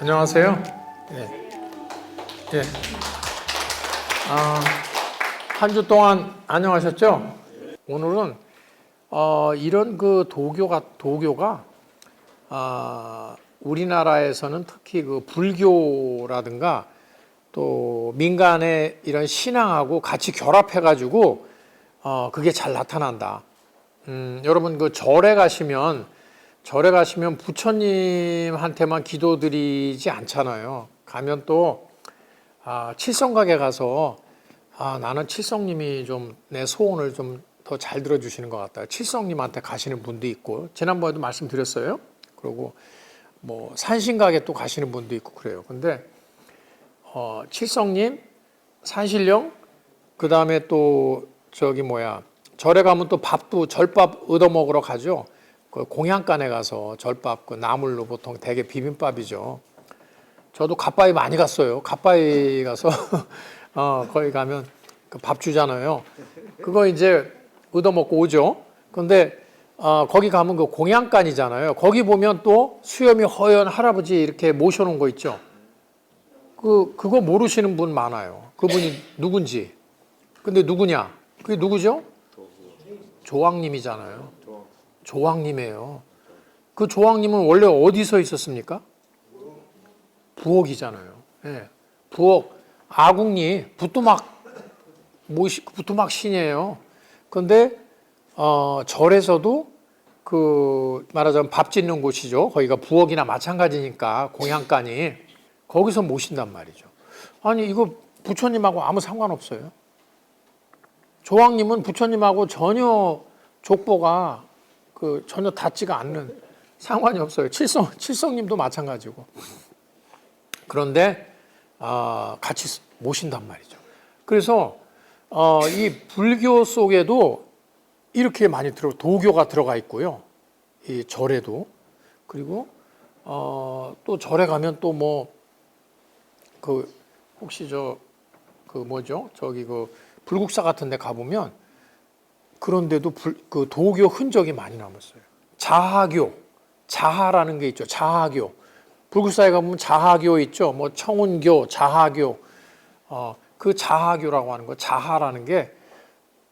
안녕하세요. 예. 예. 한 주 동안 안녕하셨죠? 오늘은 이런 그 도교가 우리나라에서는 특히 그 불교라든가 또 민간의 이런 신앙하고 같이 결합해가지고 그게 잘 나타난다. 여러분 그 절에 가시면 부처님한테만 기도드리지 않잖아요. 가면 또 칠성각에 가서 나는 칠성님이 좀 내 소원을 좀 더 잘 들어주시는 것 같다. 칠성님한테 가시는 분도 있고, 지난번에도 말씀드렸어요. 그리고 뭐 산신각에 또 가시는 분도 있고 그래요. 근데 칠성님, 산신령, 그 다음에 또 절에 가면 또 절밥 얻어 먹으러 가죠. 그 공양간에 가서 절밥 그 나물로 보통 대개 비빔밥이죠. 저도 갓바위 많이 갔어요. 갓바위 가서 거기 가면 그 밥 주잖아요. 그거 이제 얻어 먹고 오죠. 근데 거기 가면 그 공양간이잖아요. 거기 보면 또 수염이 허연 할아버지 이렇게 모셔놓은 거 있죠. 그거 모르시는 분 많아요. 그분이 누군지. 근데 누구냐? 그게 누구죠? 조왕님이잖아요. 조왕님이에요. 그 조왕님은 원래 어디서 있었습니까? 부엌이잖아요. 예. 부엌, 아궁리, 부뚜막 신이에요. 근데, 절에서도 말하자면 밥 짓는 곳이죠. 거기가 부엌이나 마찬가지니까, 공양간이. 거기서 모신단 말이죠. 아니, 이거 부처님하고 아무 상관없어요. 조왕님은 부처님하고 전혀 족보가 전혀 닿지가 않는 상관이 없어요. 칠성님도 마찬가지고. 그런데 같이 모신단 말이죠. 그래서 이 불교 속에도 이렇게 많이 도교가 들어가 있고요. 이 절에도. 그리고 또 절에 가면 또 혹시 불국사 같은 데 가보면 그런데도 그 도교 흔적이 많이 남았어요. 자하라는 게 있죠. 자하교. 불국사에 가보면 자하교 있죠. 뭐 청운교, 자하교. 그 자하교라고 하는 거, 자하라는 게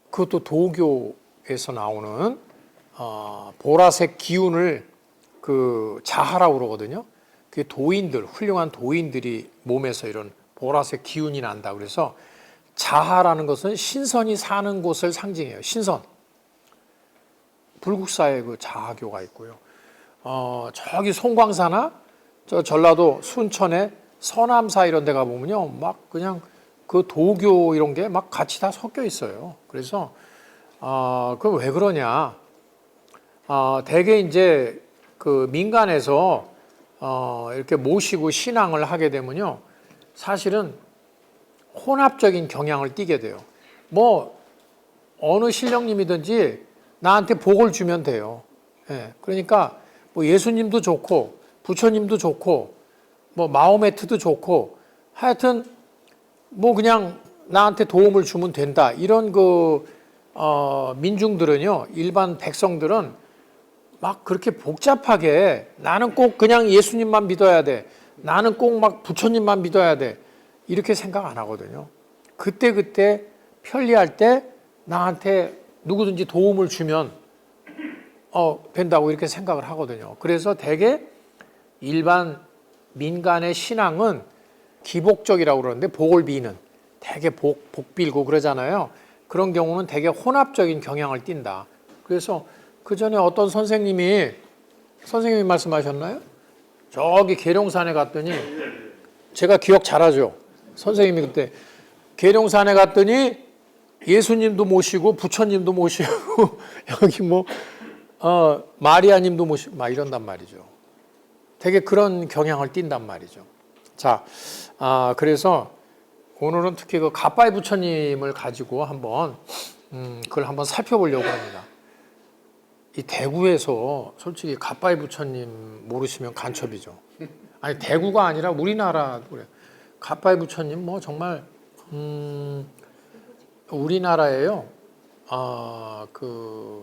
그것도 도교에서 나오는 보라색 기운을 그 자하라고 그러거든요. 그게 훌륭한 도인들이 몸에서 이런 보라색 기운이 난다. 그래서 자하라는 것은 신선이 사는 곳을 상징해요. 신선. 불국사에 그 자하교가 있고요. 저기 송광사나 저 전라도 순천에 서남사 이런 데 가보면요. 막 그냥 그 도교 이런 게 막 같이 다 섞여 있어요. 그래서, 그럼 왜 그러냐. 대개 이제 그 민간에서, 이렇게 모시고 신앙을 하게 되면요. 사실은 혼합적인 경향을 띠게 돼요. 어느 신령님이든지 나한테 복을 주면 돼요. 예, 그러니까 예수님도 좋고, 부처님도 좋고, 마호메트도 좋고, 하여튼, 그냥 나한테 도움을 주면 된다. 이런 민중들은요, 일반 백성들은 막 그렇게 복잡하게 나는 꼭 그냥 예수님만 믿어야 돼. 나는 꼭 막 부처님만 믿어야 돼. 이렇게 생각 안 하거든요. 그때 편리할 때 나한테 누구든지 도움을 주면 된다고 이렇게 생각을 하거든요. 그래서 대개 일반 민간의 신앙은 기복적이라고 그러는데 복을 비는 대개 복 빌고 그러잖아요. 그런 경우는 대개 혼합적인 경향을 띈다. 그래서 그 전에 어떤 선생님이 말씀하셨나요? 저기 계룡산에 갔더니 제가 기억 잘하죠. 선생님이 그때 계룡산에 갔더니 예수님도 모시고 부처님도 모시고 여기 마리아님도 모시고 막 이런단 말이죠. 되게 그런 경향을 띈단 말이죠. 자, 그래서 오늘은 특히 그 갓바위 부처님을 가지고 그걸 한번 살펴보려고 합니다. 이 대구에서 솔직히 갓바위 부처님 모르시면 간첩이죠. 아니, 대구가 아니라 우리나라도 그래요. 갓바위 부처님 정말 우리나라에요.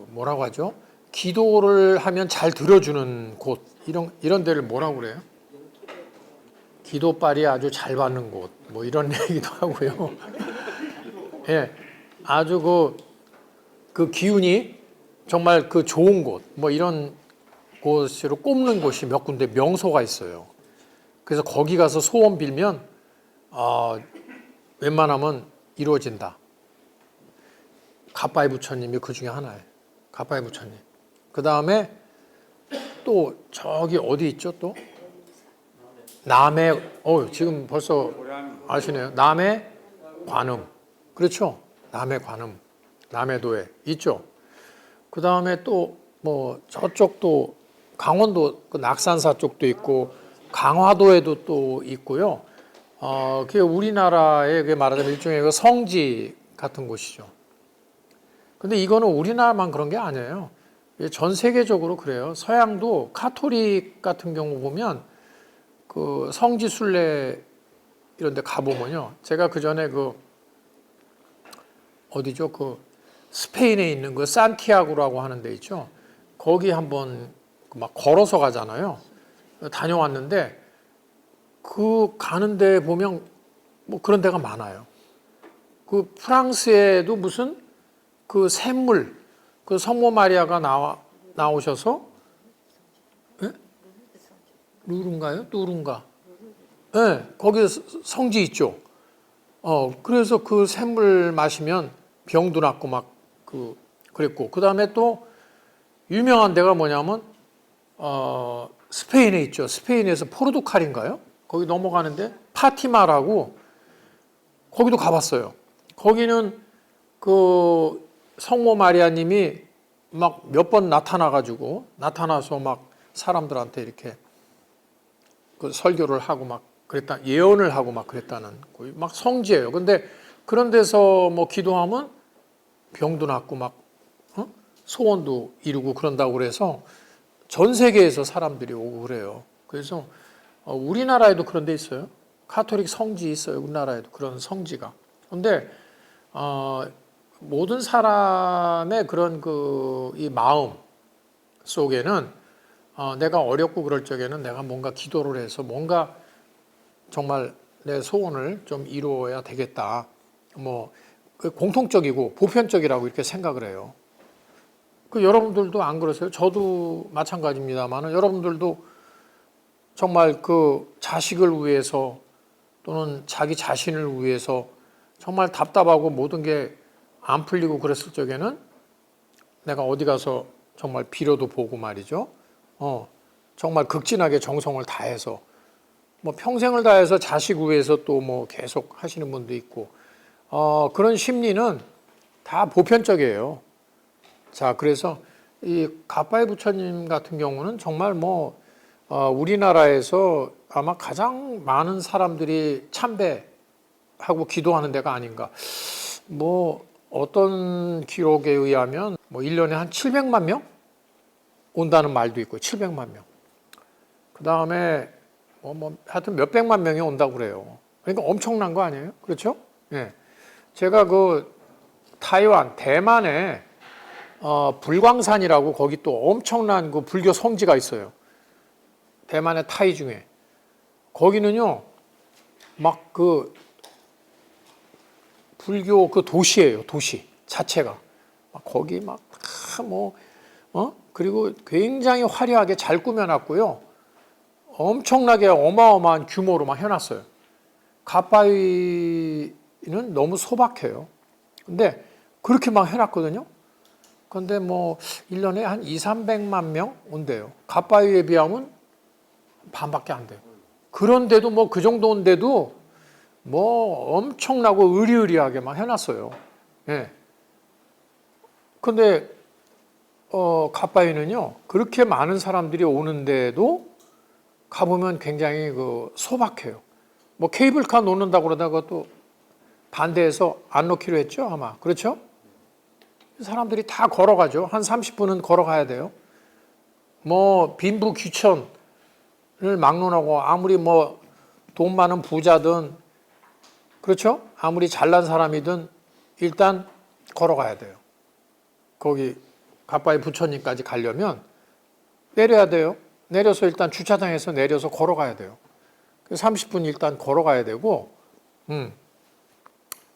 뭐라고 하죠? 기도를 하면 잘 들어주는 곳 이런 데를 뭐라고 그래요? 기도빨이 아주 잘 받는 곳, 뭐 이런 얘기도 하고요. 예, 아주 그 기운이 정말 그 좋은 곳, 뭐 이런 곳으로 꼽는 곳이 몇 군데 명소가 있어요. 그래서 거기 가서 소원 빌면 웬만하면 이루어진다. 가빠이 부처님이 그 중에 하나예요. 가빠이 부처님. 그 다음에 또 저기 어디 있죠 또? 남해, 지금 벌써 아시네요. 남해 관음. 그렇죠? 남해 관음. 남해도에 있죠. 그 다음에 또 뭐 저쪽도 강원도 그 낙산사 쪽도 있고 강화도에도 또 있고요. 그게 우리나라의 그 말하자면 일종의 그 성지 같은 곳이죠. 근데 이거는 우리나라만 그런 게 아니에요. 전 세계적으로 그래요. 서양도 카톨릭 같은 경우 보면 그 성지 순례 이런 데 가보면요. 제가 그 전에 어디죠? 그 스페인에 있는 그 산티아고라고 하는 데 있죠. 거기 한번 막 걸어서 가잖아요. 다녀왔는데 그 가는 데 보면 뭐 그런 데가 많아요. 그 프랑스에도 무슨 그 샘물, 그 성모 마리아가 나오셔서, 예? 루른가요? 뚜른가? 예, 거기 성지 있죠. 그래서 그 샘물 마시면 병도 낫고 막 그랬고. 그 다음에 또 유명한 데가 뭐냐면, 스페인에 있죠. 스페인에서 포르투갈인가요? 거기 넘어가는데 파티마라고 거기도 가봤어요. 거기는 그 성모 마리아님이 막 몇 번 나타나서 막 사람들한테 이렇게 그 설교를 하고 막 예언을 하고 막 그랬다는 막 성지예요. 근데 그런 데서 뭐 기도하면 병도 낫고 막 소원도 이루고 그런다고 그래서 전 세계에서 사람들이 오고 그래요. 그래서 우리나라에도 그런 데 있어요. 카톨릭 성지 있어요. 우리나라에도 그런 성지가. 근데 모든 사람의 그런 이 마음 속에는 내가 어렵고 그럴 적에는 내가 뭔가 기도를 해서 뭔가 정말 내 소원을 좀 이루어야 되겠다. 뭐 공통적이고 보편적이라고 이렇게 생각을 해요. 여러분들도 안 그러세요? 저도 마찬가지입니다만 여러분들도 정말 그 자식을 위해서 또는 자기 자신을 위해서 정말 답답하고 모든 게 안 풀리고 그랬을 적에는 내가 어디 가서 정말 빌어도 보고 말이죠. 정말 극진하게 정성을 다해서 뭐 평생을 다해서 자식 위해서 또 뭐 계속 하시는 분도 있고 그런 심리는 다 보편적이에요. 자, 그래서 이 가빠이 부처님 같은 경우는 정말 뭐 우리나라에서 아마 가장 많은 사람들이 참배하고 기도하는 데가 아닌가. 뭐 어떤 기록에 의하면 뭐 1년에 한 700만 명 온다는 말도 있고 700만 명. 그 다음에 하여튼 몇백만 명이 온다고 그래요. 그러니까 엄청난 거 아니에요? 그렇죠? 예. 제가 타이완, 대만에 불광산이라고 거기 또 엄청난 그 불교 성지가 있어요. 대만의 타이 중에. 거기는요, 막 불교 도시예요, 도시 자체가. 거기 그리고 굉장히 화려하게 잘 꾸며놨고요. 엄청나게 어마어마한 규모로 막 해놨어요. 가빠이는 너무 소박해요. 근데 그렇게 막 해놨거든요. 근데 뭐 1년에 한 2, 300만 명 온대요. 가빠이에 비하면 반밖에 안 돼요. 그런데도 뭐 그 정도인데도 뭐 엄청나고 의리의리하게 막 해놨어요. 예. 근데 가빠이는요 그렇게 많은 사람들이 오는데도 가보면 굉장히 소박해요. 뭐 케이블카 놓는다고 그러다가 또 반대해서 안 놓기로 했죠 아마. 그렇죠? 사람들이 다 걸어가죠. 한 30분은 걸어가야 돼요. 뭐 빈부 귀천을 막론하고 아무리 뭐 돈 많은 부자든 그렇죠? 아무리 잘난 사람이든 일단 걸어가야 돼요. 거기 가빠이 부처님까지 가려면 내려야 돼요. 내려서 일단 주차장에서 내려서 걸어가야 돼요. 30분 일단 걸어가야 되고,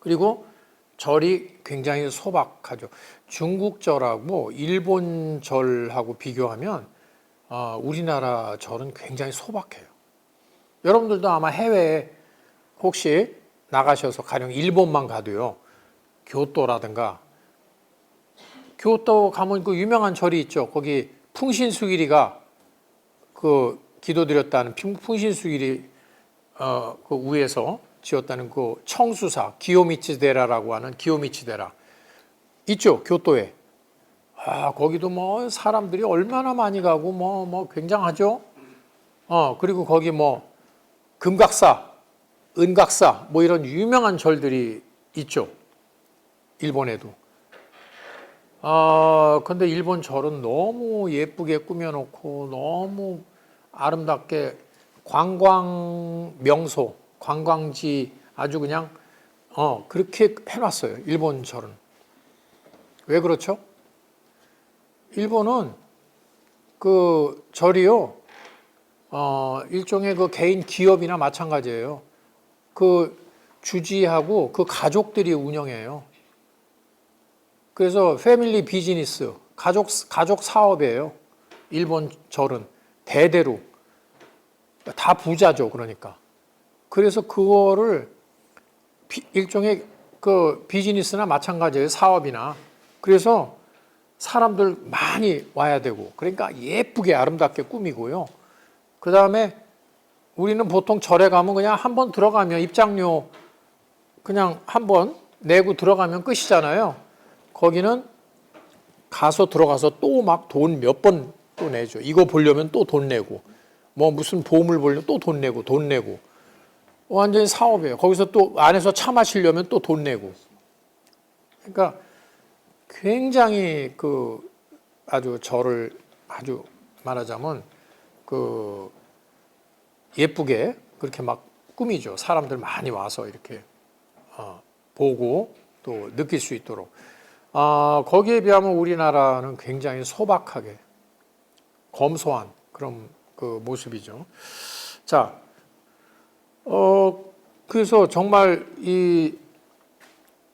그리고 절이 굉장히 소박하죠. 중국 절하고 일본 절하고 비교하면 우리나라 절은 굉장히 소박해요. 여러분들도 아마 해외에 혹시 나가셔서 가령 일본만 가도요, 교토라든가, 교토 가면 그 유명한 절이 있죠. 거기 풍신수길이가 그 기도드렸다는 풍신수길이 그 위에서 지었다는 그 청수사 기요미치데라라고 하는 기요미치데라 있죠, 교토에. 거기도 뭐 사람들이 얼마나 많이 가고 뭐 굉장하죠. 그리고 거기 뭐 금각사, 은각사 뭐 이런 유명한 절들이 있죠, 일본에도. 근데 일본 절은 너무 예쁘게 꾸며놓고 너무 아름답게 관광 명소, 관광지 아주 그냥 그렇게 해놨어요. 일본 절은. 왜 그렇죠? 일본은 그 절이요, 일종의 그 개인 기업이나 마찬가지예요. 그 주지하고 그 가족들이 운영해요. 그래서 패밀리 비즈니스, 가족 사업이에요. 일본 절은 대대로 다 부자죠. 그러니까. 그래서 그거를 일종의 그 비즈니스나 마찬가지예요. 사업이나. 그래서 사람들 많이 와야 되고, 그러니까 예쁘게 아름답게 꾸미고요. 그 다음에 우리는 보통 절에 가면 그냥 한번 들어가면 입장료 그냥 한번 내고 들어가면 끝이잖아요. 거기는 가서 들어가서 또 막 돈 몇 번 또 내죠. 이거 보려면 또 돈 내고, 뭐 무슨 보물 보려면 또 돈 내고. 완전히 사업이에요. 거기서 또 안에서 차 마시려면 또 돈 내고. 그러니까 굉장히 그 아주 절을 아주 말하자면 그 예쁘게 그렇게 막 꾸미죠. 사람들 많이 와서 이렇게 보고 또 느낄 수 있도록. 거기에 비하면 우리나라는 굉장히 소박하게 검소한 그런 그 모습이죠. 자, 그래서 정말 이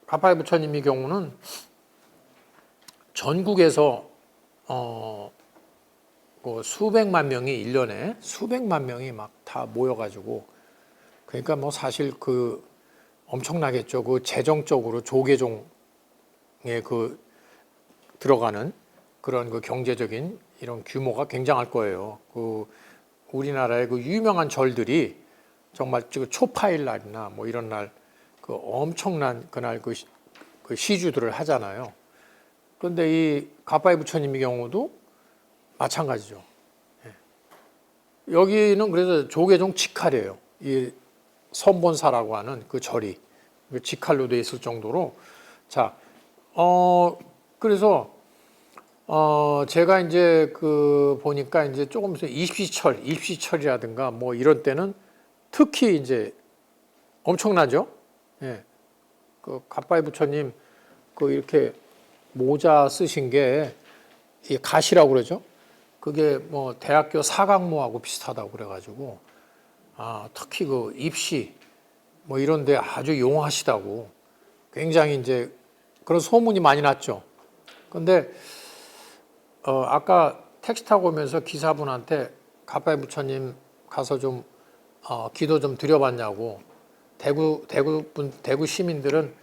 가파이 부처님의 경우는 전국에서 그 수백만 명이 1년에 수백만 명이 막 다 모여가지고, 그러니까 뭐 사실 그 엄청나겠죠. 그 재정적으로 조계종에 그 들어가는 그런 그 경제적인 이런 규모가 굉장할 거예요. 그 우리나라의 그 유명한 절들이 정말 초파일 날이나 뭐 이런 날 그 엄청난 그날 그 시주들을 하잖아요. 그런데 이 가파이 부처님의 경우도 마찬가지죠. 여기는 그래서 조계종 직할이에요. 이 선본사라고 하는 그 절이 직할로 돼 있을 정도로. 자, 그래서 제가 이제 그 보니까 이제 조금 입시철이라든가 뭐 이런 때는 특히 이제 엄청나죠. 예. 그 가빠이 부처님 그 이렇게 모자 쓰신 게 이 가시라고 그러죠. 그게 뭐 대학교 사각모하고 비슷하다고 그래가지고 특히 그 입시 뭐 이런데 아주 용하시다고 굉장히 이제 그런 소문이 많이 났죠. 근데 아까 택시 타고 오면서 기사분한테 가빠이 부처님 가서 좀 기도 좀 드려봤냐고, 대구 시민들은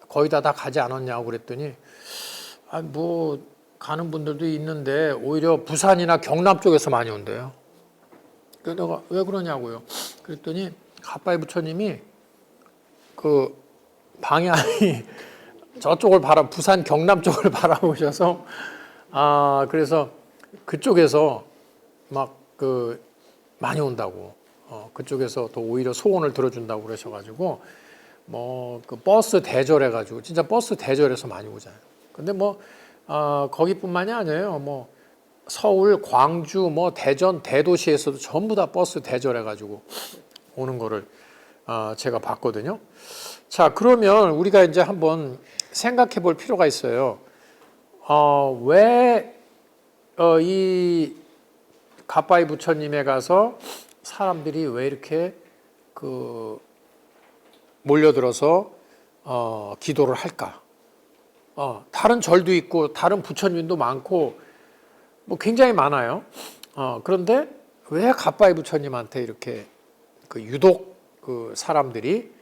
거의 다 가지 않았냐고 그랬더니 뭐 가는 분들도 있는데 오히려 부산이나 경남 쪽에서 많이 온대요. 그래서 내가 왜 그러냐고요. 그랬더니 가빠이 부처님이 그 방향이 저쪽을 부산 경남 쪽을 바라보셔서 그래서 그쪽에서 막 그 많이 온다고, 그쪽에서 더 오히려 소원을 들어준다고 그러셔가지고 뭐 그 버스 대절해가지고 진짜 버스 대절해서 많이 오잖아요. 근데 뭐 거기뿐만이 아니에요. 뭐 서울, 광주, 뭐 대전, 대도시에서도 전부 다 버스 대절해가지고 오는 거를 제가 봤거든요. 자, 그러면 우리가 이제 한번 생각해 볼 필요가 있어요. 왜 이 가빠이 부처님에 가서 사람들이 왜 이렇게 그 몰려들어서 기도를 할까? 다른 절도 있고 다른 부처님도 많고 뭐 굉장히 많아요. 그런데 왜 갓바위 부처님한테 이렇게 그 유독 그 사람들이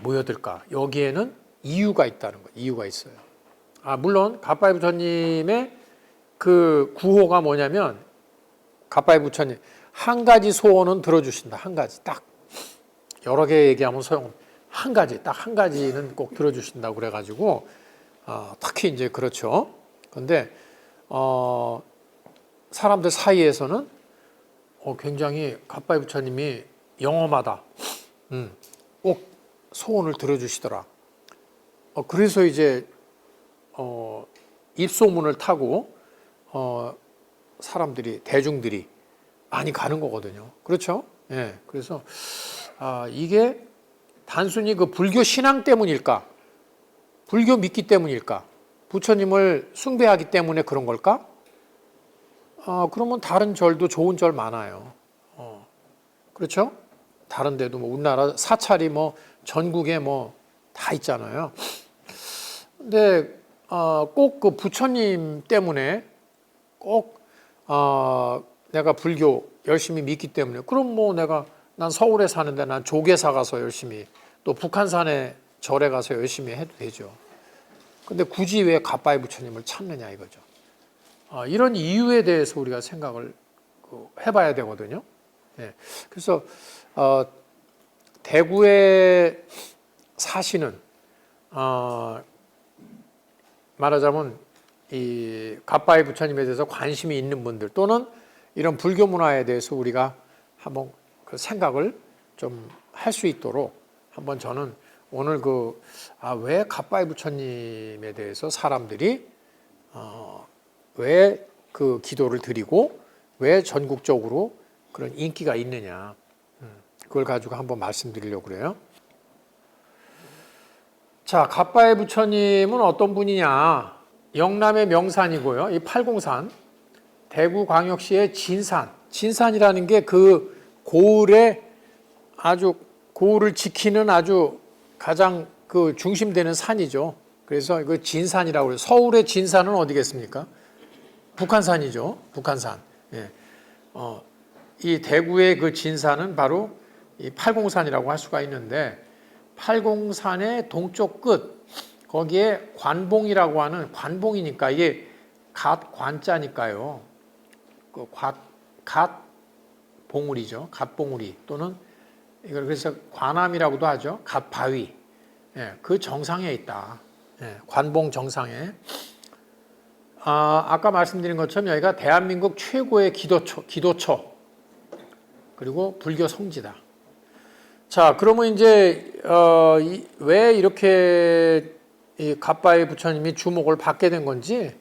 모여들까? 여기에는 이유가 있다는 거예요. 이유가 있어요. 물론 갓바위 부처님의 그 구호가 뭐냐면 갓바위 부처님 한 가지 소원은 들어주신다. 한 가지 딱 여러 개 얘기하면 소용없다. 한 가지 딱 한 가지는 꼭 들어주신다고 그래가지고 특히 이제 그렇죠. 그런데 사람들 사이에서는 굉장히 갓바위 부처님이 영험하다. 꼭 소원을 들어주시더라. 그래서 이제 입소문을 타고 사람들이 대중들이 많이 가는 거거든요. 그렇죠? 예. 그래서 이게 단순히 그 불교 신앙 때문일까? 불교 믿기 때문일까? 부처님을 숭배하기 때문에 그런 걸까? 그러면 다른 절도 좋은 절 많아요. 그렇죠? 다른 데도 뭐 우리나라 사찰이 뭐 전국에 뭐 다 있잖아요. 근데 꼭 그 부처님 때문에 꼭 내가 불교 열심히 믿기 때문에 그럼 뭐 난 서울에 사는데 난 조계사 가서 열심히 또 북한산에 절에 가서 열심히 해도 되죠. 근데 굳이 왜 갓바위 부처님을 찾느냐 이거죠. 이런 이유에 대해서 우리가 생각을 해봐야 되거든요. 네. 그래서 대구에 사시는 말하자면 이 갓바위 부처님에 대해서 관심이 있는 분들 또는 이런 불교 문화에 대해서 우리가 한번 그 생각을 좀 할 수 있도록 한번 저는 오늘 왜 갓바위 부처님에 대해서 사람들이 왜 그 기도를 드리고 왜 전국적으로 그런 인기가 있느냐 그걸 가지고 한번 말씀드리려고 그래요. 자, 갓바위 부처님은 어떤 분이냐? 영남의 명산이고요. 이 팔공산, 대구광역시의 진산이라는 게 그 고을에 아주 고을을 지키는 아주 가장 그 중심되는 산이죠. 그래서 그 진산이라고 해요. 서울의 진산은 어디겠습니까? 북한산이죠. 북한산. 예. 이 대구의 그 진산은 바로 이 팔공산이라고 할 수가 있는데 팔공산의 동쪽 끝 거기에 관봉이라고 하는 관봉이니까 이게 갓관자니까요. 그 갓봉우리죠. 갓봉우리 또는 이걸 그래서 관암이라고도 하죠. 갓바위. 예, 그 정상에 있다. 예, 관봉 정상에. 아까 말씀드린 것처럼 여기가 대한민국 최고의 기도처 그리고 불교 성지다. 자, 그러면 이제 왜 이렇게 이 갓바위 부처님이 주목을 받게 된 건지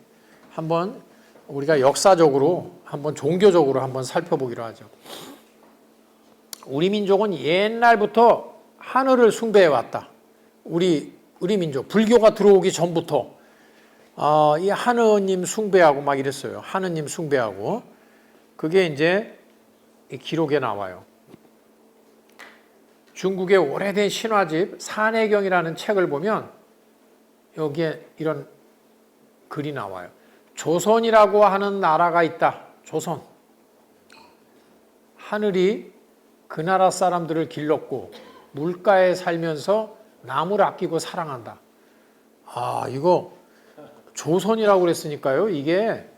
한번 우리가 역사적으로 한번 종교적으로 한번 살펴보기로 하죠. 우리 민족은 옛날부터 하늘을 숭배해 왔다. 우리 민족 불교가 들어오기 전부터 이 하느님 숭배하고 막 이랬어요. 하느님 숭배하고 그게 이제 기록에 나와요. 중국의 오래된 신화집 산해경이라는 책을 보면 여기에 이런 글이 나와요. 조선이라고 하는 나라가 있다. 조선. 하늘이 그 나라 사람들을 길렀고 물가에 살면서 나무를 아끼고 사랑한다. 이거 조선이라고 그랬으니까요. 이게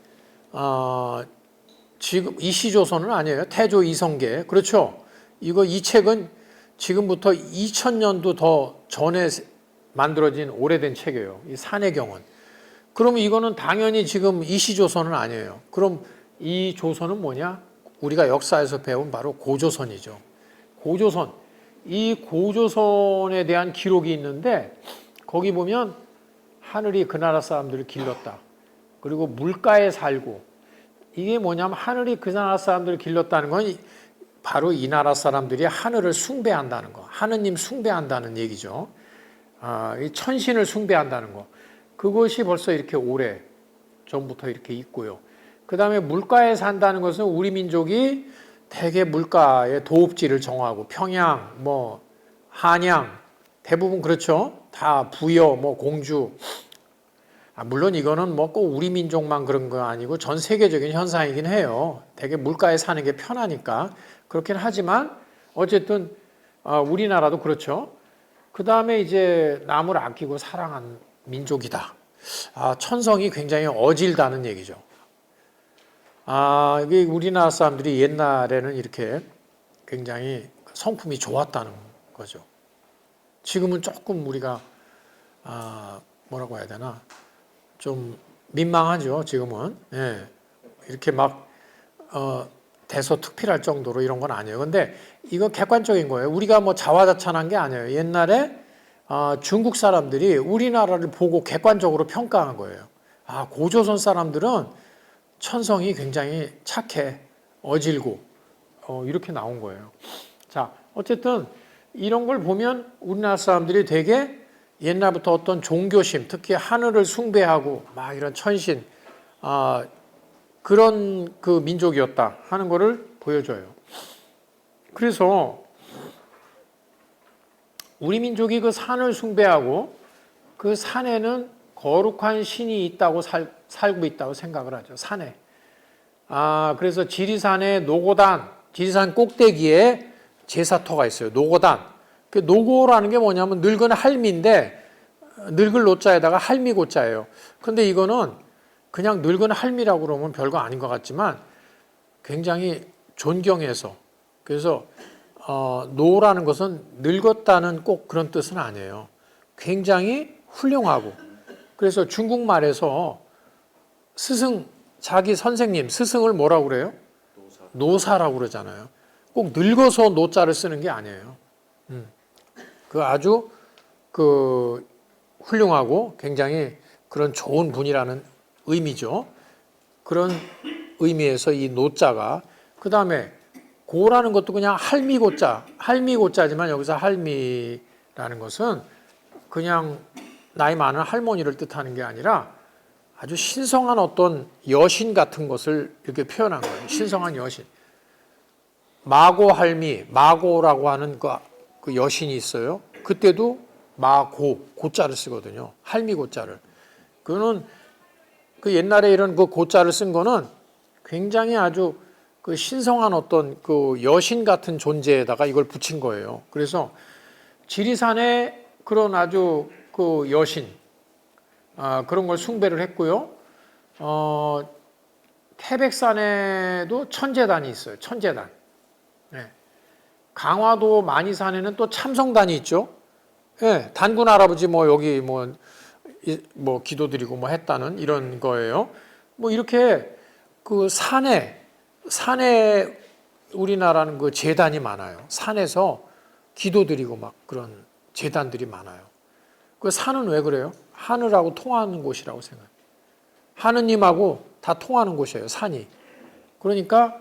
지금 이시조선은 아니에요. 태조 이성계. 그렇죠. 이 책은 지금부터 2000년도 더 전에 만들어진 오래된 책이에요. 이 산해경은. 그러면 이거는 당연히 지금 이시조선은 아니에요. 그럼 이 조선은 뭐냐? 우리가 역사에서 배운 바로 고조선이죠. 고조선. 이 고조선에 대한 기록이 있는데 거기 보면 하늘이 그 나라 사람들을 길렀다. 그리고 물가에 살고 이게 뭐냐면 하늘이 그 나라 사람들을 길렀다는 건 바로 이 나라 사람들이 하늘을 숭배한다는 거. 하느님 숭배한다는 얘기죠. 이 천신을 숭배한다는 거. 그것이 벌써 이렇게 오래 전부터 이렇게 있고요. 그 다음에 물가에 산다는 것은 우리 민족이 대개 물가의 도읍지를 정하고 평양, 뭐 한양 대부분 그렇죠. 다 부여, 뭐 공주. 물론 이거는 뭐 꼭 우리 민족만 그런 거 아니고 전 세계적인 현상이긴 해요. 대개 물가에 사는 게 편하니까 그렇긴 하지만 어쨌든 우리나라도 그렇죠. 그 다음에 이제 남을 아끼고 사랑한 민족이다. 천성이 굉장히 어질다는 얘기죠. 이게 우리나라 사람들이 옛날에는 이렇게 굉장히 성품이 좋았다는 거죠. 지금은 조금 우리가 뭐라고 해야 되나 좀 민망하죠. 지금은 이렇게 막 대서특필할 정도로 이런 건 아니에요. 근데 이거 객관적인 거예요. 우리가 뭐 자화자찬한 게 아니에요. 옛날에 중국 사람들이 우리나라를 보고 객관적으로 평가한 거예요. 고조선 사람들은 천성이 굉장히 착해, 어질고 이렇게 나온 거예요. 자, 어쨌든 이런 걸 보면 우리나라 사람들이 되게 옛날부터 어떤 종교심, 특히 하늘을 숭배하고 막 이런 천신 그런 그 민족이었다 하는 거를 보여줘요. 그래서 우리 민족이 그 산을 숭배하고 그 산에는 거룩한 신이 있다고 살고 있다고 생각을 하죠. 산에. 그래서 지리산의 노고단, 지리산 꼭대기에 제사터가 있어요. 노고단. 그 노고라는 게 뭐냐면 늙은 할미인데 늙을 노자에다가 할미 고자예요. 근데 이거는 그냥 늙은 할미라고 그러면 별거 아닌 것 같지만 굉장히 존경해서 그래서 노라는 것은 늙었다는 꼭 그런 뜻은 아니에요. 굉장히 훌륭하고 그래서 중국말에서 스승 자기 선생님 스승을 뭐라고 그래요? 노사라고 그러잖아요. 꼭 늙어서 노자를 쓰는 게 아니에요. 그 아주 그 훌륭하고 굉장히 그런 좋은 분이라는 의미죠. 그런 의미에서 이 노자가 그 다음에 고라는 것도 그냥 할미고자지만 여기서 할미라는 것은 그냥 나이 많은 할머니를 뜻하는 게 아니라 아주 신성한 어떤 여신 같은 것을 이렇게 표현한 거예요. 신성한 여신. 마고할미, 마고라고 하는 그 여신이 있어요. 그때도 고자를 쓰거든요. 할미 고자를. 그거는 그 옛날에 이런 그 고자를 쓴 거는 굉장히 아주 그 신성한 어떤 그 여신 같은 존재에다가 이걸 붙인 거예요. 그래서 지리산에 그런 아주 그 여신, 그런 걸 숭배를 했고요. 태백산에도 천재단이 있어요. 천재단. 강화도 만이산에는 또 참성단이 있죠. 단군 할아버지 뭐 여기 뭐 기도드리고 뭐 했다는 이런 거예요. 뭐 이렇게 그 산에 우리나라는 그 제단이 많아요. 산에서 기도드리고 막 그런 제단들이 많아요. 그 산은 왜 그래요? 하늘하고 통하는 곳이라고 생각해요. 하느님하고 다 통하는 곳이에요. 산이. 그러니까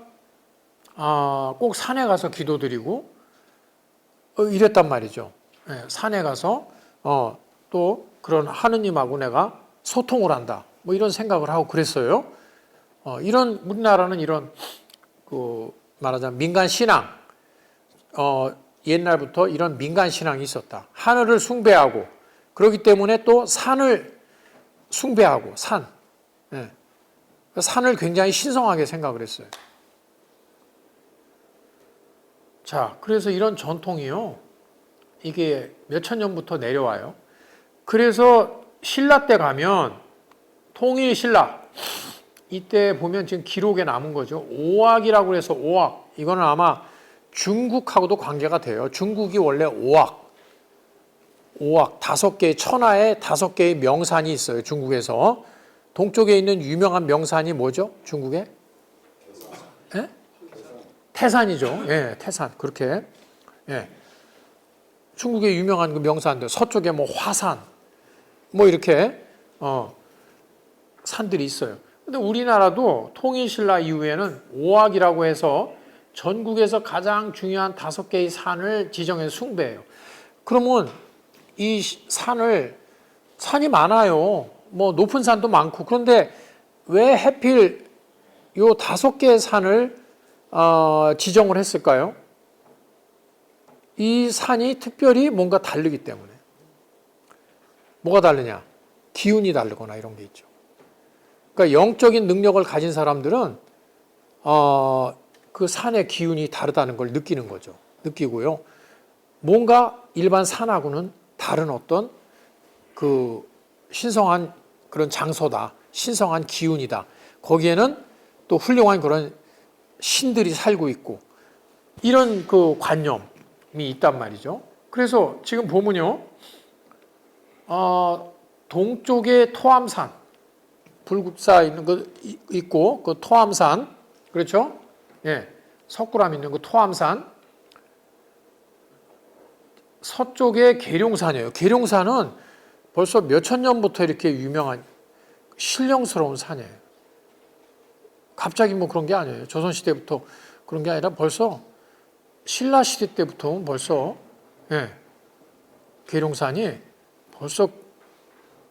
꼭 산에 가서 기도드리고 이랬단 말이죠. 산에 가서 또 그런 하느님하고 내가 소통을 한다. 뭐 이런 생각을 하고 그랬어요. 이런 우리나라는 이런 그 말하자면 민간 신앙 옛날부터 이런 민간 신앙이 있었다. 하늘을 숭배하고 그렇기 때문에 또 산을 숭배하고 산을 굉장히 신성하게 생각을 했어요. 자, 그래서 이런 전통이요. 이게 몇천 년부터 내려와요. 그래서 신라 때 가면 통일 신라 이때 보면 지금 기록에 남은 거죠. 오악이라고 해서 오악. 이거는 아마 중국하고도 관계가 돼요. 중국이 원래 오악 5개의 천하에 5개의 명산이 있어요. 중국에서. 동쪽에 있는 유명한 명산이 뭐죠? 중국에? 태산이죠. 태산. 그렇게. 중국의 유명한 그 명산들. 서쪽에 뭐 화산. 뭐 이렇게 산들이 있어요. 근데 우리나라도 통일신라 이후에는 오악이라고 해서 전국에서 가장 중요한 5개의 산을 지정해서 숭배해요. 그러면 이 산이 많아요. 뭐 높은 산도 많고. 그런데 왜 하필 요 5개의 산을 지정을 했을까요? 이 산이 특별히 뭔가 다르기 때문에. 뭐가 다르냐? 기운이 다르거나 이런 게 있죠. 그러니까 영적인 능력을 가진 사람들은 그 산의 기운이 다르다는 걸 느끼는 거죠. 느끼고요. 뭔가 일반 산하고는 다른 어떤 그 신성한 그런 장소다. 신성한 기운이다. 거기에는 또 훌륭한 그런 신들이 살고 있고 이런 그 관념이 있단 말이죠. 그래서 지금 보면요. 동쪽에 토암산, 불국사 있는 거 있고 그 토암산, 그렇죠? 예, 석굴암 있는 그 토암산. 서쪽에 계룡산이에요. 계룡산은 벌써 몇천 년부터 이렇게 유명한 신령스러운 산이에요. 갑자기 뭐 그런 게 아니에요. 조선시대부터 그런 게 아니라 벌써 신라시대 때부터 벌써 계룡산이 벌써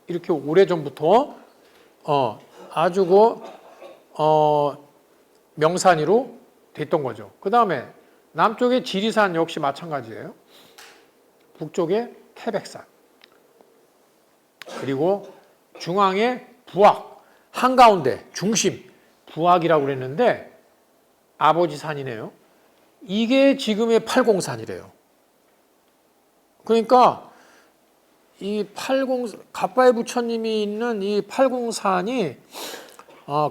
이렇게 오래전부터 아주 명산으로 됐던 거죠. 그 다음에 남쪽의 지리산 역시 마찬가지예요. 북쪽에 태백산. 그리고 중앙에 부악, 한가운데 중심, 부악이라고 그랬는데 아버지 산이네요. 이게 지금의 팔공산이래요. 그러니까 이 갑바의 부처님이 있는 이 팔공산이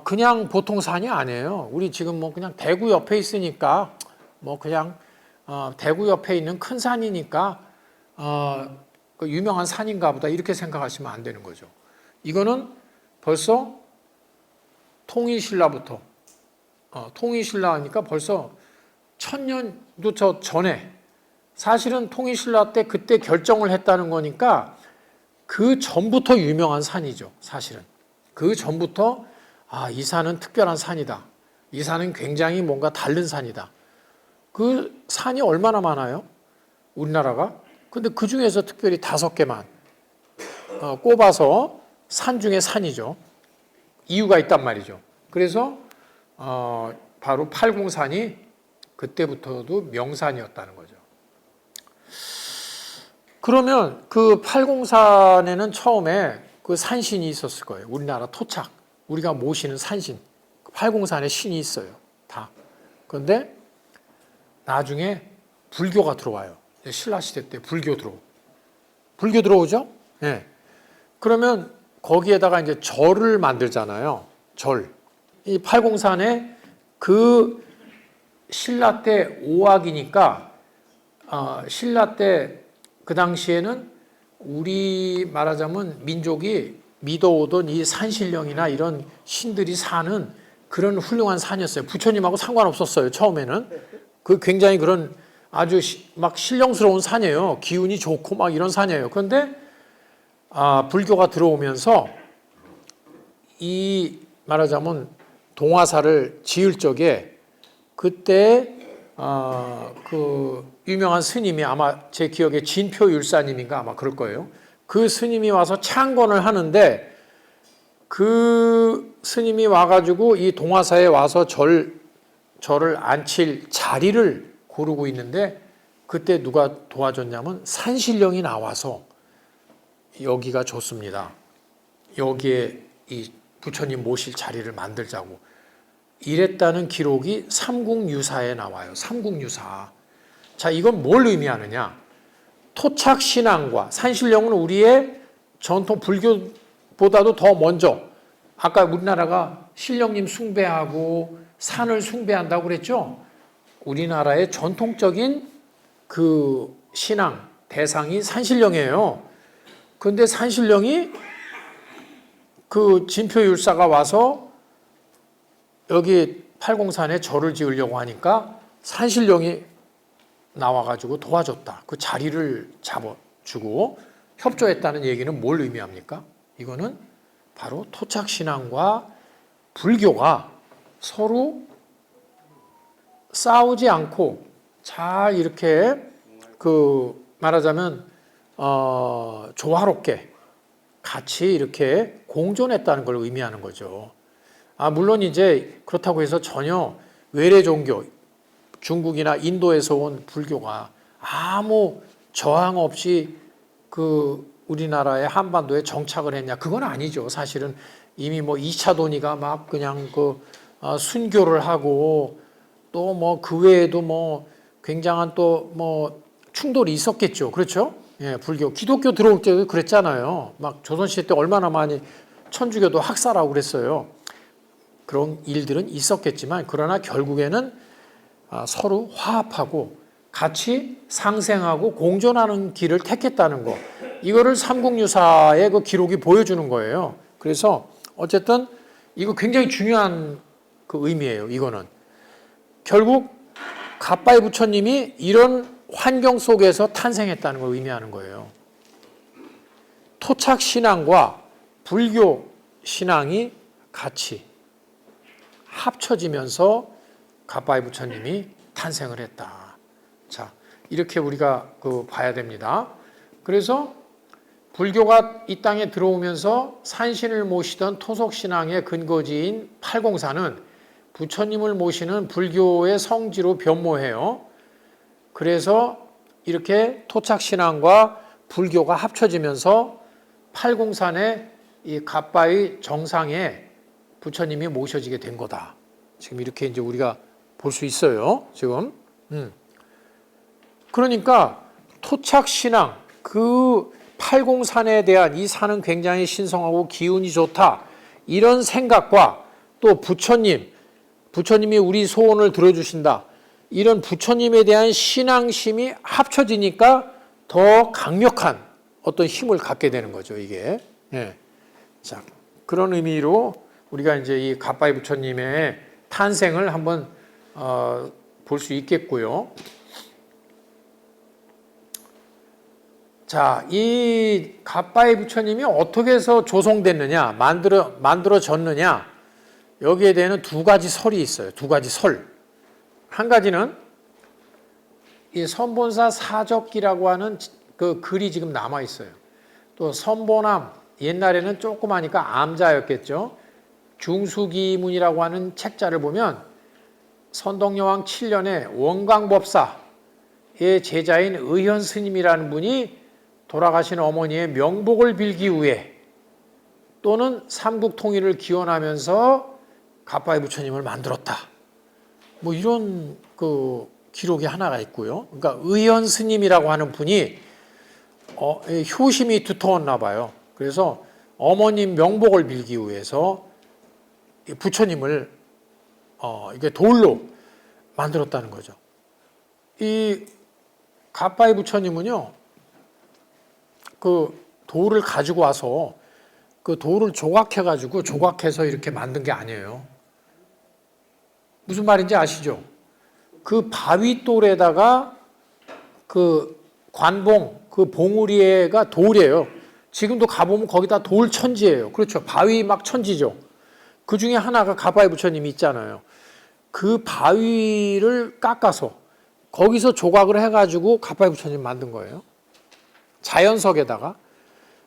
그냥 보통 산이 아니에요. 우리 지금 뭐 그냥 대구 옆에 있으니까 뭐 그냥 대구 옆에 있는 큰 산이니까 그 유명한 산인가 보다 이렇게 생각하시면 안 되는 거죠. 이거는 벌써 통일신라부터 통일신라니까 벌써 1000년도 전에 사실은 통일신라 때 그때 결정을 했다는 거니까 그 전부터 유명한 산이죠. 사실은 그 전부터 이 산은 특별한 산이다. 이 산은 굉장히 뭔가 다른 산이다. 그 산이 얼마나 많아요? 우리나라가. 근데 그 중에서 특별히 5개만 꼽아서 산 중에 산이죠. 이유가 있단 말이죠. 그래서 바로 팔공산이 그때부터도 명산이었다는 거죠. 그러면 그 팔공산에는 처음에 그 산신이 있었을 거예요. 우리나라 토착, 우리가 모시는 산신, 팔공산에 신이 있어요. 다. 그런데 나중에 불교가 들어와요. 신라시대 때 불교 들어오죠? 네. 그러면 거기에다가 이제 절을 만들잖아요. 절. 이 팔공산에 그 신라 때 5악이니까 신라 때 그 당시에는 우리 말하자면 민족이 믿어오던 이 산신령이나 이런 신들이 사는 그런 훌륭한 산이었어요. 부처님하고 상관없었어요. 처음에는. 그 굉장히 그런 아주 막 신령스러운 산이에요. 기운이 좋고 막 이런 산이에요. 그런데 불교가 들어오면서 이 말하자면 동화사를 지을 적에 그때 그 유명한 스님이 아마 제 기억에 진표율사님인가 아마 그럴 거예요. 그 스님이 와서 창건을 하는데 그 스님이 와가지고 이 동화사에 와서 절을 앉힐 자리를 고르고 있는데 그때 누가 도와줬냐면 산신령이 나와서 여기가 좋습니다. 여기에 이 부처님 모실 자리를 만들자고 이랬다는 기록이 삼국유사에 나와요. 삼국유사. 자, 이건 뭘 의미하느냐? 토착신앙과 산신령은 우리의 전통 불교보다도 더 먼저 아까 우리나라가 신령님 숭배하고 산을 숭배한다고 그랬죠? 우리나라의 전통적인 그 신앙 대상이 산신령이에요. 그런데 산신령이 그 진표율사가 와서 여기 팔공산에 절을 지으려고 하니까 산신령이 나와가지고 도와줬다. 그 자리를 잡아주고 협조했다는 얘기는 뭘 의미합니까? 이거는 바로 토착신앙과 불교가 서로 싸우지 않고 잘 이렇게 그 말하자면 조화롭게 같이 이렇게 공존했다는 걸 의미하는 거죠. 물론 이제 그렇다고 해서 전혀 외래 종교, 중국이나 인도에서 온 불교가 아무 저항 없이 그 우리나라의 한반도에 정착을 했냐? 그건 아니죠. 사실은 이미 뭐 2차 도니가 막 그냥 순교를 하고 또 뭐 그 외에도 뭐 굉장한 또 뭐 충돌이 있었겠죠. 그렇죠? 예, 불교, 기독교 들어올 때도 그랬잖아요. 막 조선시대 때 얼마나 많이 천주교도 학살하고 그랬어요. 그런 일들은 있었겠지만 그러나 결국에는 서로 화합하고 같이 상생하고 공존하는 길을 택했다는 거. 이거를 삼국유사의 그 기록이 보여주는 거예요. 그래서 어쨌든 이거 굉장히 중요한 그 의미예요. 이거는. 결국 갓바이 부처님이 이런 환경 속에서 탄생했다는 걸 의미하는 거예요. 토착 신앙과 불교 신앙이 같이 합쳐지면서 갓바이 부처님이 탄생을 했다. 자, 이렇게 우리가 봐야 됩니다. 그래서 불교가 이 땅에 들어오면서 산신을 모시던 토속신앙의 근거지인 팔공산은 부처님을 모시는 불교의 성지로 변모해요. 그래서 이렇게 토착신앙과 불교가 합쳐지면서 팔공산의 이 갓바이 정상에 부처님이 모셔지게 된 거다. 지금 이렇게 이제 우리가 볼 수 있어요. 지금. 그러니까 토착신앙, 그 팔공산에 대한 이 산은 굉장히 신성하고 기운이 좋다. 이런 생각과 또 부처님이 우리 소원을 들어주신다. 이런 부처님에 대한 신앙심이 합쳐지니까 더 강력한 어떤 힘을 갖게 되는 거죠, 이게. 예. 자, 그런 의미로 우리가 이제 이 갓바이 부처님의 탄생을 한번 볼 수 있겠고요. 자, 이 갓바이 부처님이 어떻게 해서 조성됐느냐, 만들어졌느냐, 여기에 대해서 두 가지 설이 있어요. 두 가지 설. 한 가지는 이 선본사 사적기라고 하는 그 글이 지금 남아 있어요. 또 선본암, 옛날에는 조그마니까 암자였겠죠. 중수기문이라고 하는 책자를 보면 선덕여왕 7년에 원광법사의 제자인 의현스님이라는 분이 돌아가신 어머니의 명복을 빌기 위해 또는 삼국통일을 기원하면서 갓바이 부처님을 만들었다. 뭐 이런 그 기록이 하나가 있고요. 그러니까 의현스님이라고 하는 분이 효심이 두터웠나 봐요. 그래서 어머님 명복을 빌기 위해서 부처님을 이게 돌로 만들었다는 거죠. 이 갓바이 부처님은요, 그 돌을 가지고 와서 그 돌을 조각해서 이렇게 만든 게 아니에요. 무슨 말인지 아시죠? 그 바위돌에다가 그 관봉, 그 봉우리가 돌이에요. 지금도 가보면 거기다 돌 천지예요. 그렇죠. 바위 막 천지죠. 그 중에 하나가 갓바이 부처님이 있잖아요. 그 바위를 깎아서 거기서 조각을 해가지고 갓바이 부처님 만든 거예요. 자연석에다가.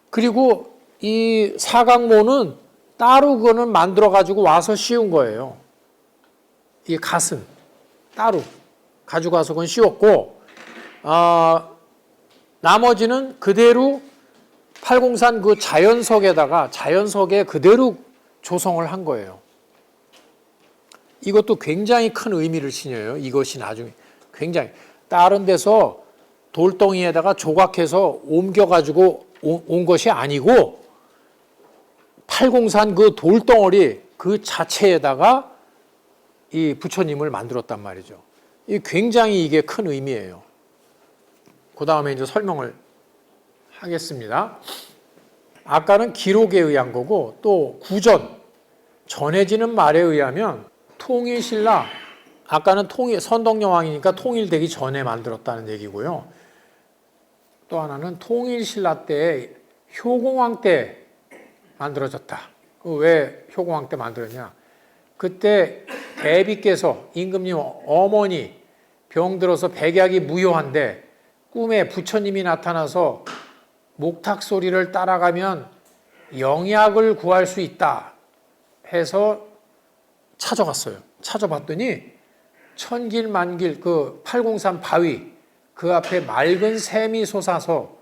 그리고 이 사각모는 따로 그거는 만들어가지고 와서 씌운 거예요. 이 갓은 따로 가지고 와서 그건 씌웠고, 나머지는 그대로 팔공산 그 자연석에 그대로 조성을 한 거예요. 이것도 굉장히 큰 의미를 지녀요. 이것이 나중에 굉장히 다른 데서 돌덩이에다가 조각해서 옮겨가지고 온 것이 아니고 팔공산 그 돌덩어리 그 자체에다가 이 부처님을 만들었단 말이죠. 이 굉장히 이게 큰 의미예요. 그 다음에 이제 설명을 하겠습니다. 아까는 기록에 의한 거고 또 전해지는 말에 의하면 통일신라, 아까는 선덕여왕이니까 통일되기 전에 만들었다는 얘기고요. 또 하나는 통일신라 때 효공왕 때 만들어졌다. 왜 효공왕 때 만들었냐? 그때 대비께서 임금님 어머니 병들어서 백약이 무효한데 꿈에 부처님이 나타나서 목탁 소리를 따라가면 영약을 구할 수 있다 해서 찾아갔어요. 찾아봤더니 천길 만길 그 803 바위 그 앞에 맑은 샘이 솟아서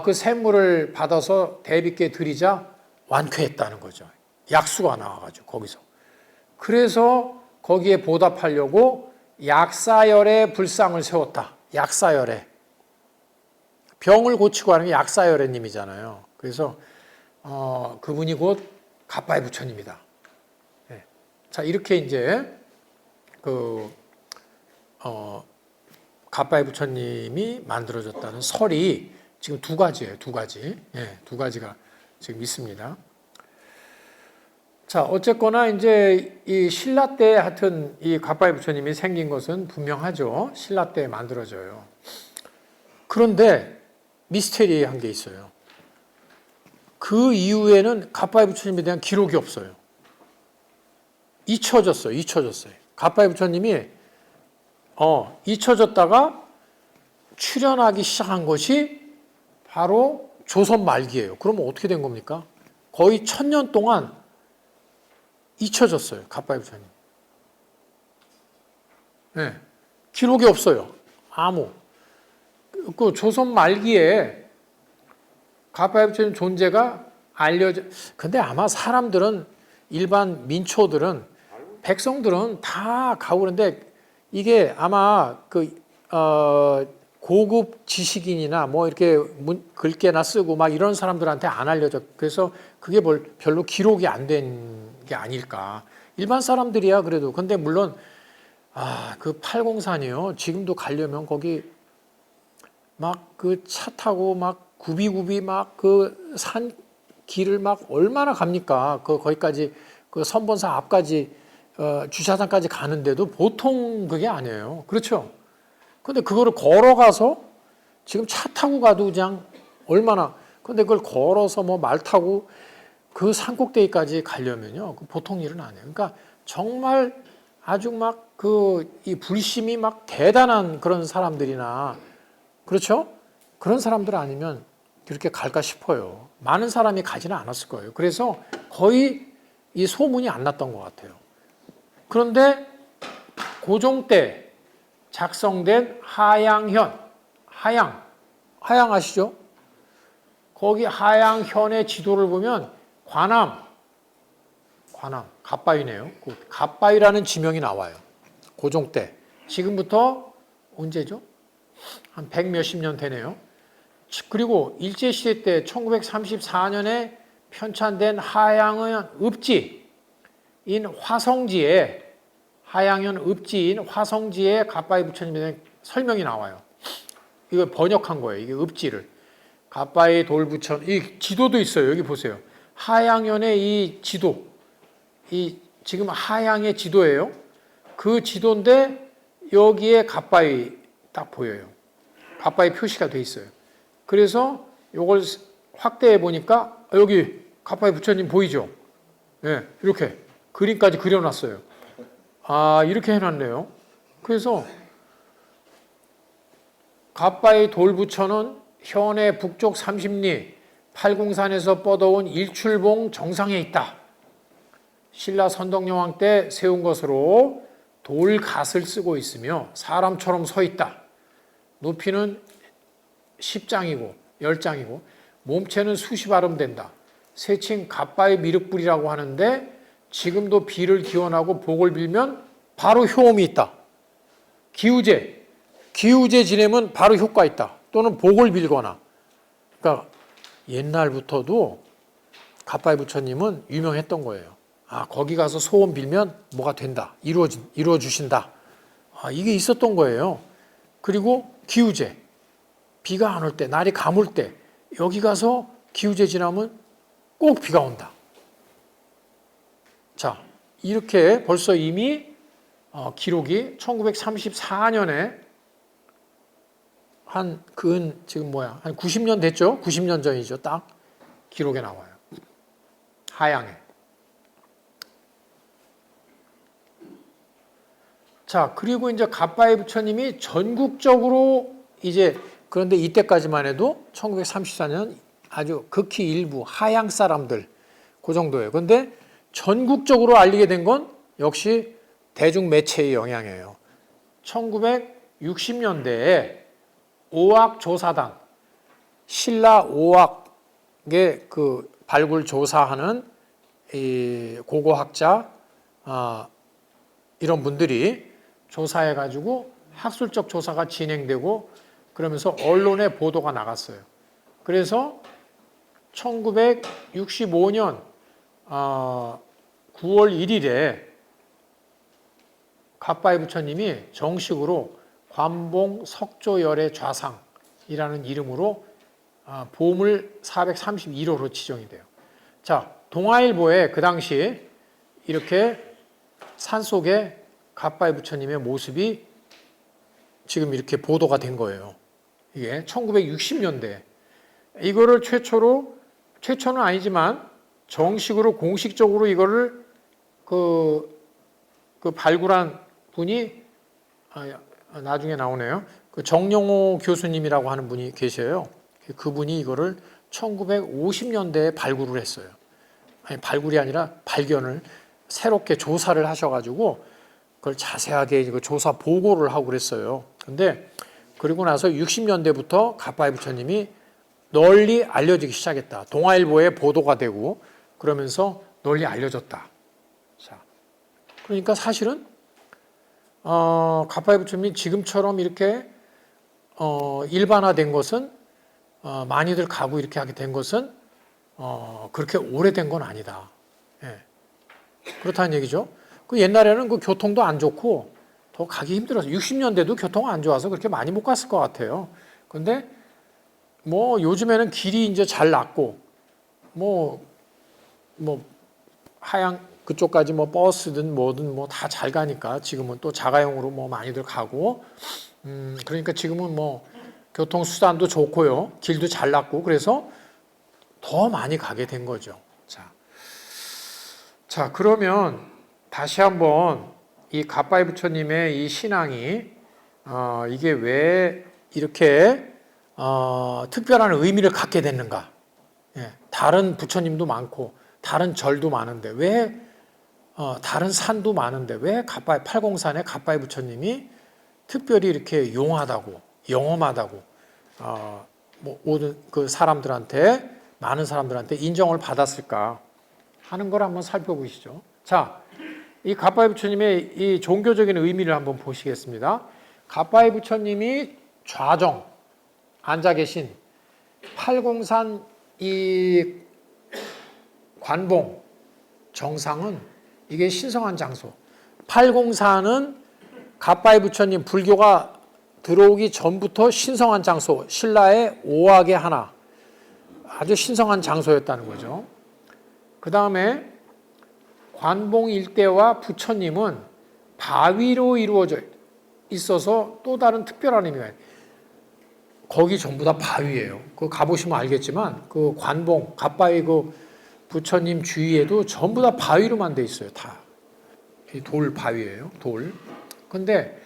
그 샘물을 받아서 대비께 드리자 완쾌했다는 거죠. 약수가 나와가지고 거기서. 그래서 거기에 보답하려고 약사열의 불상을 세웠다. 약사열의. 병을 고치고 하는 게 약사열애님이잖아요. 그래서 그분이 곧 가빠의 부처님이다. 네. 자, 이렇게 이제 가빠의 부처님이 만들어졌다는 설이 지금 두 가지예요. 두 가지. 예, 두 가지가 지금 있습니다. 자, 어쨌거나 이제 이 신라 때 하여튼 이 가빠의 부처님이 생긴 것은 분명하죠. 신라 때 만들어져요. 그런데 미스테리한 게 있어요. 그 이후에는 가빠의 부처님에 대한 기록이 없어요. 잊혀졌어요. 가빠의 부처님이 잊혀졌다가 출현하기 시작한 것이 바로 조선 말기예요. 그러면 어떻게 된 겁니까? 거의 1000년 동안 잊혀졌어요. 가빠의 부처님. 네. 기록이 없어요. 그 조선 말기에 가빠의 부처님 존재가 근데 아마 사람들은 일반 민초들은 백성들은 다 가고 그런데 이게 아마 고급 지식인이나 뭐 이렇게 글귀나 쓰고 막 이런 사람들한테 안 알려져. 그래서 그게 별로 기록이 안 된 게 아닐까. 일반 사람들이야 그래도. 근데 물론 그 804이요. 지금도 가려면 거기 막 그 차 타고 막 굽이굽이 막 그 산 길을 막 얼마나 갑니까? 거기까지 그 선본사 앞까지 주차장까지 가는데도 보통 그게 아니에요. 그렇죠? 근데 그거를 걸어가서 지금 차 타고 가도 그냥 얼마나 근데 그걸 걸어서 뭐 말 타고 그 산꼭대기까지 가려면요. 그 보통 일은 아니에요. 그러니까 정말 아주 막 이 불심이 막 대단한 그런 사람들이나 그렇죠? 그런 사람들 아니면 그렇게 갈까 싶어요. 많은 사람이 가지는 않았을 거예요. 그래서 거의 이 소문이 안 났던 것 같아요. 그런데 고종 때 작성된 하양현, 하양 아시죠? 거기 하양현의 지도를 보면 관함, 갑바위네요. 갑바위라는 지명이 나와요. 고종 때. 지금부터 언제죠? 한 100 몇십 년 되네요. 그리고 일제시대 때 1934년에 편찬된 하양현 읍지인 화성지에 하양현 읍지인 화성지에 가빠이 부처님에 대한 설명이 나와요. 이거 번역한 거예요. 이게 읍지를. 가빠이 돌부처 이 지도도 있어요. 여기 보세요. 하양현의 이 지도. 이 지금 하양의 지도예요. 그 지도인데 여기에 가빠이 딱 보여요. 가빠이 표시가 돼 있어요. 그래서 이걸 확대해 보니까 여기 가빠이 부처님 보이죠? 네, 이렇게 그림까지 그려놨어요. 이렇게 해놨네요. 그래서 가빠이 돌부처는 현해 북쪽 30리 팔공산에서 뻗어온 일출봉 정상에 있다. 신라 선덕여왕 때 세운 것으로 돌갓을 쓰고 있으며 사람처럼 서 있다. 높이는 10장이고 10장이고 몸체는 수십 아름 된다. 세칭 가빠의 미륵불이라고 하는데 지금도 비를 기원하고 복을 빌면 바로 효험이 있다. 기우제 지내면 바로 효과 있다. 또는 복을 빌거나. 그러니까 옛날부터도 가빠이 부처님은 유명했던 거예요. 거기 가서 소원 빌면 뭐가 된다. 이루어 주신다. 이게 있었던 거예요. 그리고 기우제. 비가 안 올 때, 날이 가물 때 여기 가서 기우제 지나면 꼭 비가 온다. 자, 이렇게 벌써 이미 기록이 1934년에 지금 한 90년 됐죠? 90년 전이죠. 딱 기록에 나와요. 하양에. 자, 그리고 이제 가빠이 부처님이 전국적으로 그런데 이때까지만 해도 1934년 아주 극히 일부 하양 사람들 그 정도예요. 그런데 전국적으로 알리게 된 건 역시 대중 매체의 영향이에요. 1960년대에 오학조사단, 신라 오학의 그 발굴 조사하는 이 고고학자 이런 분들이 조사해가지고 학술적 조사가 진행되고 그러면서 언론에 보도가 나갔어요. 그래서 1965년 9월 1일에 갑바이 부처님이 정식으로 관봉 석조열의 좌상이라는 이름으로 보물 431호로 지정이 돼요. 자, 동아일보에 그 당시 이렇게 산속에 갑바이 부처님의 모습이 지금 이렇게 보도가 된 거예요. 이게 1960년대. 이거를 최초는 아니지만 정식으로 공식적으로 이거를 그 발굴한 분이 나중에 나오네요. 그 정영호 교수님이라고 하는 분이 계셔요. 그분이 이거를 1950년대에 발굴을 했어요. 아니, 발굴이 아니라 발견을 새롭게 조사를 하셔가지고 그걸 자세하게 이거 조사 보고를 하고 그랬어요. 근데 그리고 나서 60년대부터 갑바이 부처님이 널리 알려지기 시작했다. 동아일보에 보도가 되고 그러면서 널리 알려졌다. 자, 그러니까 사실은 갑바이 부처님이 지금처럼 이렇게 일반화된 것은 많이들 가고 이렇게 하게 된 것은 그렇게 오래된 건 아니다. 예. 그렇다는 얘기죠. 그 옛날에는 그 교통도 안 좋고 더 가기 힘들어서 60년대도 교통 안 좋아서 그렇게 많이 못 갔을 것 같아요. 근데 뭐 요즘에는 길이 이제 잘 났고 뭐 하양 그쪽까지 뭐 버스든 뭐든 뭐 다 잘 가니까 지금은 또 자가용으로 뭐 많이들 가고 그러니까 지금은 뭐 교통 수단도 좋고요. 길도 잘 났고 그래서 더 많이 가게 된 거죠. 자, 그러면 다시 한번 이 갑바이 부처님의 이 신앙이 이게 왜 이렇게 특별한 의미를 갖게 됐는가? 예, 다른 부처님도 많고 다른 절도 많은데 왜 다른 산도 많은데 왜 팔공산의 갑바이 부처님이 특별히 이렇게 용하다고 영험하다고 모든 그 사람들한테 많은 사람들한테 인정을 받았을까 하는 걸 한번 살펴보시죠. 자, 이 갑바이 부처님의 이 종교적인 의미를 한번 보시겠습니다. 갑바이 부처님이 좌정 앉아 계신 팔공산 이 관봉 정상은 이게 신성한 장소. 팔공산은 갑바이 부처님 불교가 들어오기 전부터 신성한 장소, 신라의 오학의 하나, 아주 신성한 장소였다는 거죠. 그 다음에 관봉 일대와 부처님은 바위로 이루어져 있어서 또 다른 특별한 의미가 있어요. 거기 전부 다 바위예요. 그거 가보시면 알겠지만 그 관봉, 갑바위 그 부처님 주위에도 전부 다 바위로만 돼 있어요. 다. 돌 바위예요. 돌. 근데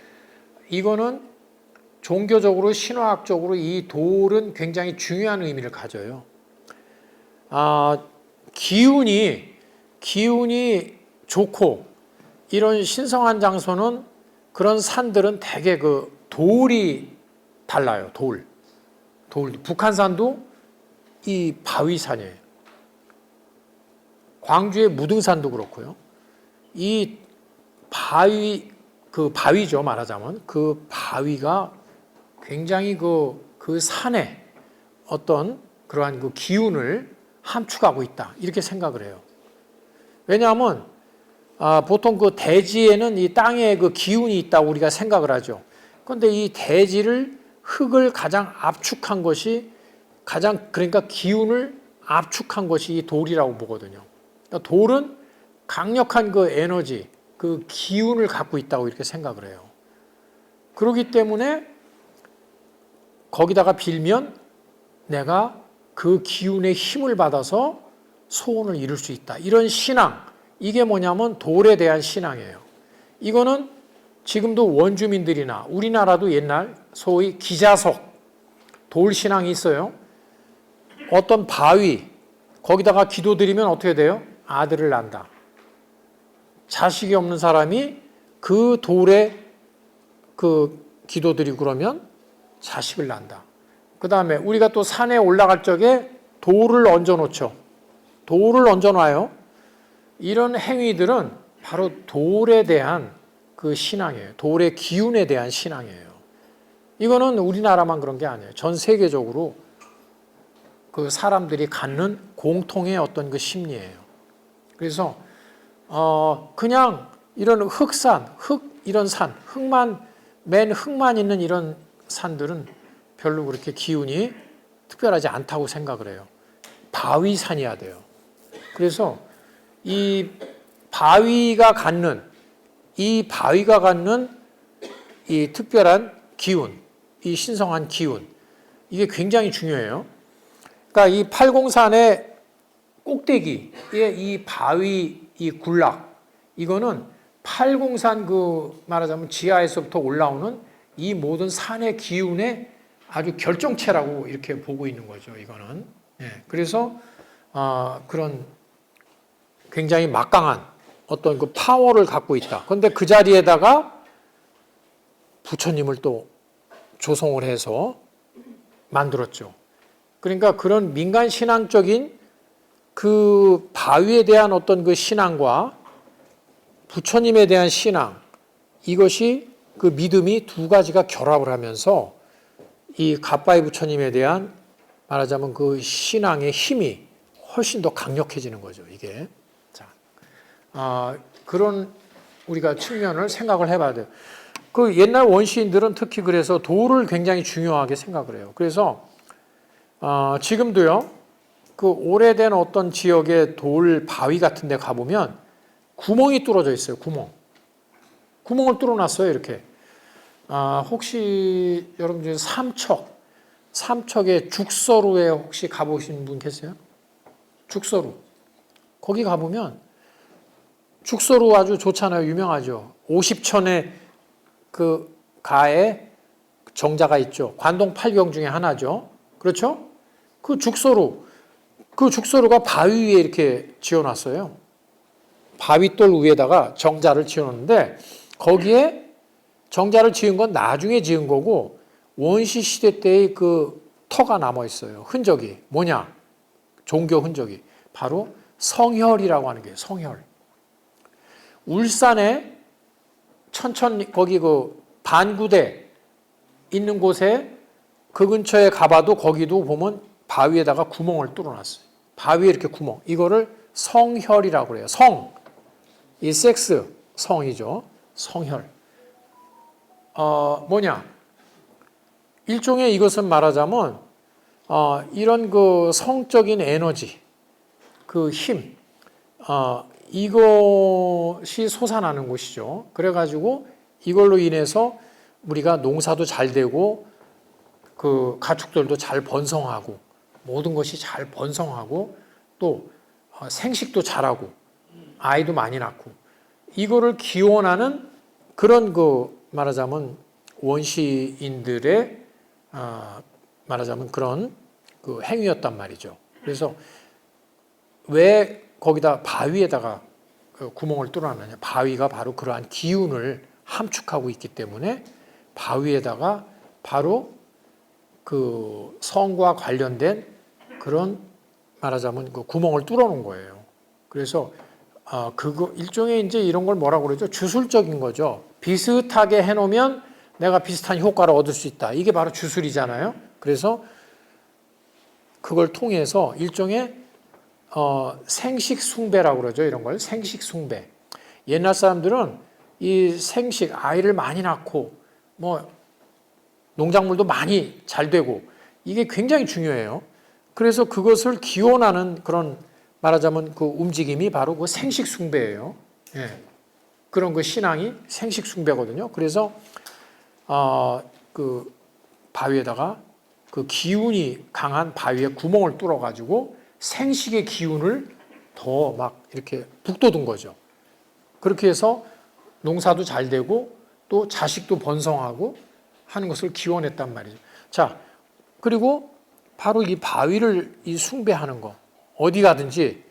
이거는 종교적으로 신화학적으로 이 돌은 굉장히 중요한 의미를 가져요. 기운이 좋고 이런 신성한 장소는 그런 산들은 대개 그 돌이 달라요. 돌. 북한산도 이 바위산이에요. 광주의 무등산도 그렇고요. 이 바위죠, 말하자면. 그 바위가 굉장히 그 산에 어떤 그러한 그 기운을 함축하고 있다. 이렇게 생각을 해요. 왜냐하면, 보통 그 대지에는 이 땅에 그 기운이 있다고 우리가 생각을 하죠. 그런데 이 대지를 흙을 가장 압축한 것이 그러니까 기운을 압축한 것이 이 돌이라고 보거든요. 그러니까 돌은 강력한 그 에너지, 그 기운을 갖고 있다고 이렇게 생각을 해요. 그렇기 때문에 거기다가 빌면 내가 그 기운의 힘을 받아서 소원을 이룰 수 있다. 이런 신앙, 이게 뭐냐면 돌에 대한 신앙이에요. 이거는 지금도 원주민들이나 우리나라도 옛날 소위 기자석, 돌 신앙이 있어요. 어떤 바위, 거기다가 기도드리면 어떻게 돼요? 아들을 낳는다. 자식이 없는 사람이 그 돌에 그 기도드리고 그러면 자식을 낳는다. 그 다음에 우리가 또 산에 올라갈 적에 돌을 얹어 놓죠. 돌을 얹어 놔요. 이런 행위들은 바로 돌에 대한 그 신앙이에요. 돌의 기운에 대한 신앙이에요. 이거는 우리나라만 그런 게 아니에요. 전 세계적으로 그 사람들이 갖는 공통의 어떤 그 심리예요. 그래서 그냥 이런 흑산, 이런 산, 맨 흙만 있는 이런 산들은 별로 그렇게 기운이 특별하지 않다고 생각을 해요. 바위산이어야 돼요. 그래서 이 바위가 갖는 이 특별한 기운, 이 신성한 기운, 이게 굉장히 중요해요. 그러니까 이 팔공산의 꼭대기에 이 바위, 이 군락, 이거는 팔공산 말하자면 지하에서부터 올라오는 이 모든 산의 기운의 아주 결정체라고 이렇게 보고 있는 거죠, 이거는. 그래서 그런 굉장히 막강한 어떤 그 파워를 갖고 있다. 그런데 그 자리에다가 부처님을 또 조성을 해서 만들었죠. 그러니까 그런 민간 신앙적인 그 바위에 대한 어떤 그 신앙과 부처님에 대한 신앙, 이것이 그 믿음이 두 가지가 결합을 하면서 이 갓바위 부처님에 대한 말하자면 그 신앙의 힘이 훨씬 더 강력해지는 거죠, 이게. 자, 그런 우리가 측면을 생각을 해봐야 돼요. 그 옛날 원시인들은 특히 그래서 돌을 굉장히 중요하게 생각을 해요. 그래서 지금도요, 그 오래된 어떤 지역의 돌 바위 같은 데 가보면 구멍이 뚫어져 있어요, 구멍을 뚫어놨어요, 이렇게. 혹시 여러분 중에 삼척의 죽서루에 혹시 가보신 분 계세요? 죽서루. 거기 가보면 죽서루 아주 좋잖아요, 유명하죠. 50천의 그 가에 정자가 있죠. 관동 8병 중에 하나죠. 그렇죠? 그 죽서루가 바위 위에 이렇게 지어놨어요. 바위돌 위에다가 정자를 지어놓는데 거기에 정자를 지은 건 나중에 지은 거고 원시 시대 때의 그 터가 남아 있어요. 흔적이 뭐냐? 종교 흔적이 바로 성혈이라고 하는 게 성혈. 울산에 거기 그 반구대 있는 곳에 그 근처에 가봐도 거기도 보면 바위에다가 구멍을 뚫어놨어요. 바위에 이렇게 구멍. 이거를 성혈이라고 그래요. 이 섹스 성이죠. 성혈. 뭐냐? 일종의 이것은 말하자면 이런 그 성적인 에너지, 그 힘, 이것이 솟아나는 곳이죠. 그래가지고 이걸로 인해서 우리가 농사도 잘 되고 그 가축들도 잘 번성하고 모든 것이 잘 번성하고 또 생식도 잘하고 아이도 많이 낳고 이거를 기원하는 그런 그 말하자면 원시인들의 말하자면 그런 그 행위였단 말이죠. 그래서 왜 거기다 바위에다가 그 구멍을 뚫어놨느냐? 바위가 바로 그러한 기운을 함축하고 있기 때문에 바위에다가 바로 그 성과 관련된 그런 말하자면 그 구멍을 뚫어놓은 거예요. 그래서 그거 일종의 이제 이런 걸 뭐라고 그러죠? 주술적인 거죠. 비슷하게 해놓으면 내가 비슷한 효과를 얻을 수 있다. 이게 바로 주술이잖아요. 그래서 그걸 통해서 일종의 생식 숭배라고 그러죠. 이런 걸 생식 숭배. 옛날 사람들은 이 생식 아이를 많이 낳고 뭐 농작물도 많이 잘 되고 이게 굉장히 중요해요. 그래서 그것을 기원하는 그런 말하자면 그 움직임이 바로 그 생식 숭배예요. 예. 그런 그 신앙이 생식 숭배거든요. 그래서 그 바위에다가 그 기운이 강한 바위에 구멍을 뚫어 가지고 생식의 기운을 더 막 이렇게 북돋은 거죠. 그렇게 해서 농사도 잘 되고 또 자식도 번성하고 하는 것을 기원했단 말이죠. 자, 그리고 바로 이 바위를 숭배하는 거. 어디 가든지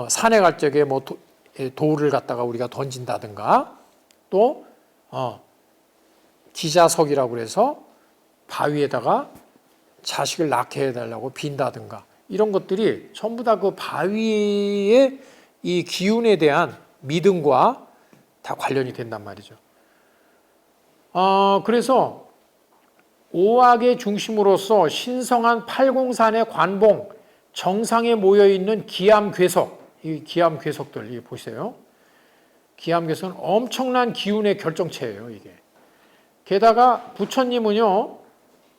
산에 갈 적에 뭐 돌을 갖다가 우리가 던진다든가 또 기자석이라고 그래서 바위에다가 자식을 낳게 해달라고 빈다든가 이런 것들이 전부 다 그 바위의 이 기운에 대한 믿음과 다 관련이 된단 말이죠. 그래서 오악의 중심으로서 신성한 팔공산의 관봉 정상에 모여 있는 기암괴석, 이 기암괴석들 이거 보세요. 기암괴석은 엄청난 기운의 결정체예요, 이게. 게다가 부처님은요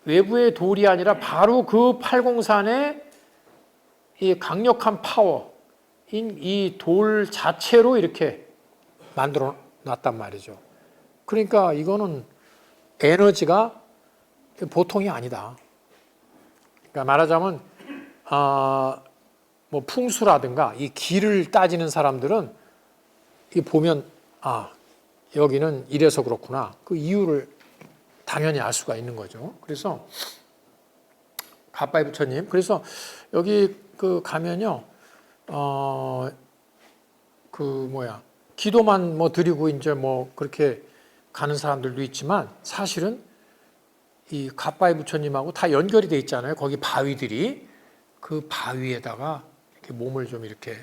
외부의 돌이 아니라 바로 그 팔공산의 이 강력한 파워인 이 돌 자체로 이렇게 만들어 놨단 말이죠. 그러니까 이거는 에너지가 보통이 아니다. 그러니까 말하자면 뭐 풍수라든가 이 길을 따지는 사람들은 이 보면 여기는 이래서 그렇구나. 그 이유를 당연히 알 수가 있는 거죠. 그래서 가빠이 부처님, 그래서 여기 그 가면요, 기도만 뭐 드리고 이제 뭐 그렇게 가는 사람들도 있지만 사실은 이 가빠이 부처님하고 다 연결이 돼 있잖아요. 거기 바위들이 그 바위에다가 이렇게 몸을 좀 이렇게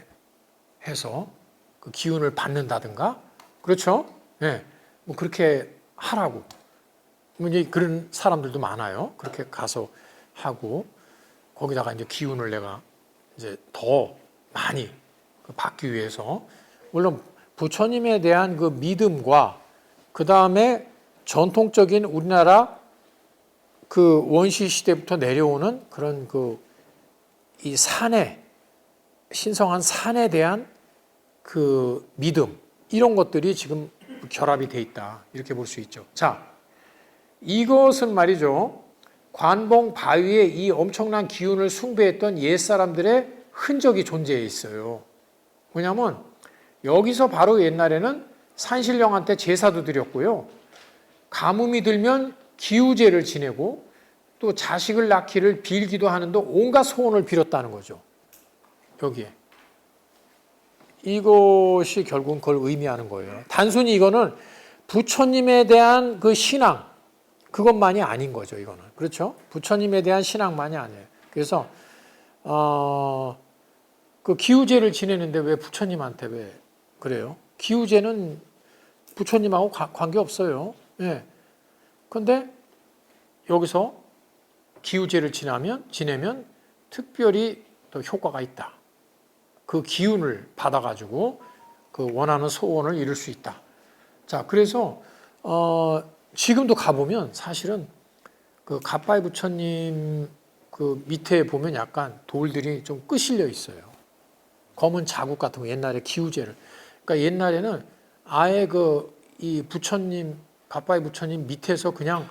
해서 그 기운을 받는다든가, 그렇죠? 네, 뭐 그렇게 하라고. 이제 그런 사람들도 많아요. 그렇게 가서 하고 거기다가 이제 기운을 내가 이제 더 많이 받기 위해서, 물론 부처님에 대한 그 믿음과 그 다음에 전통적인 우리나라 그 원시 시대부터 내려오는 그런 이 산에, 신성한 산에 대한 그 믿음, 이런 것들이 지금 결합이 돼 있다, 이렇게 볼 수 있죠. 자, 이것은 말이죠, 관봉 바위에 이 엄청난 기운을 숭배했던 옛사람들의 흔적이 존재해 있어요. 뭐냐면 여기서 바로 옛날에는 산신령한테 제사도 드렸고요, 가뭄이 들면 기우제를 지내고 또 자식을 낳기를 빌기도 하는데 온갖 소원을 빌었다는 거죠. 여기에. 이것이 결국은 그걸 의미하는 거예요. 단순히 이거는 부처님에 대한 그 신앙, 그것만이 아닌 거죠, 이거는. 그렇죠? 부처님에 대한 신앙만이 아니에요. 그래서, 그 기우제를 지내는데 왜 부처님한테 왜 그래요? 기우제는 부처님하고 관계 없어요. 예. 근데 여기서 기우제를 지내면 특별히 더 효과가 있다. 그 기운을 받아가지고 그 원하는 소원을 이룰 수 있다. 자, 그래서 지금도 가보면 사실은 그 가빠이 부처님 그 밑에 보면 약간 돌들이 좀 끄실려 있어요. 검은 자국 같은 거, 옛날에 기우제를. 그러니까 옛날에는 아예 이 부처님, 가빠이 부처님 밑에서 그냥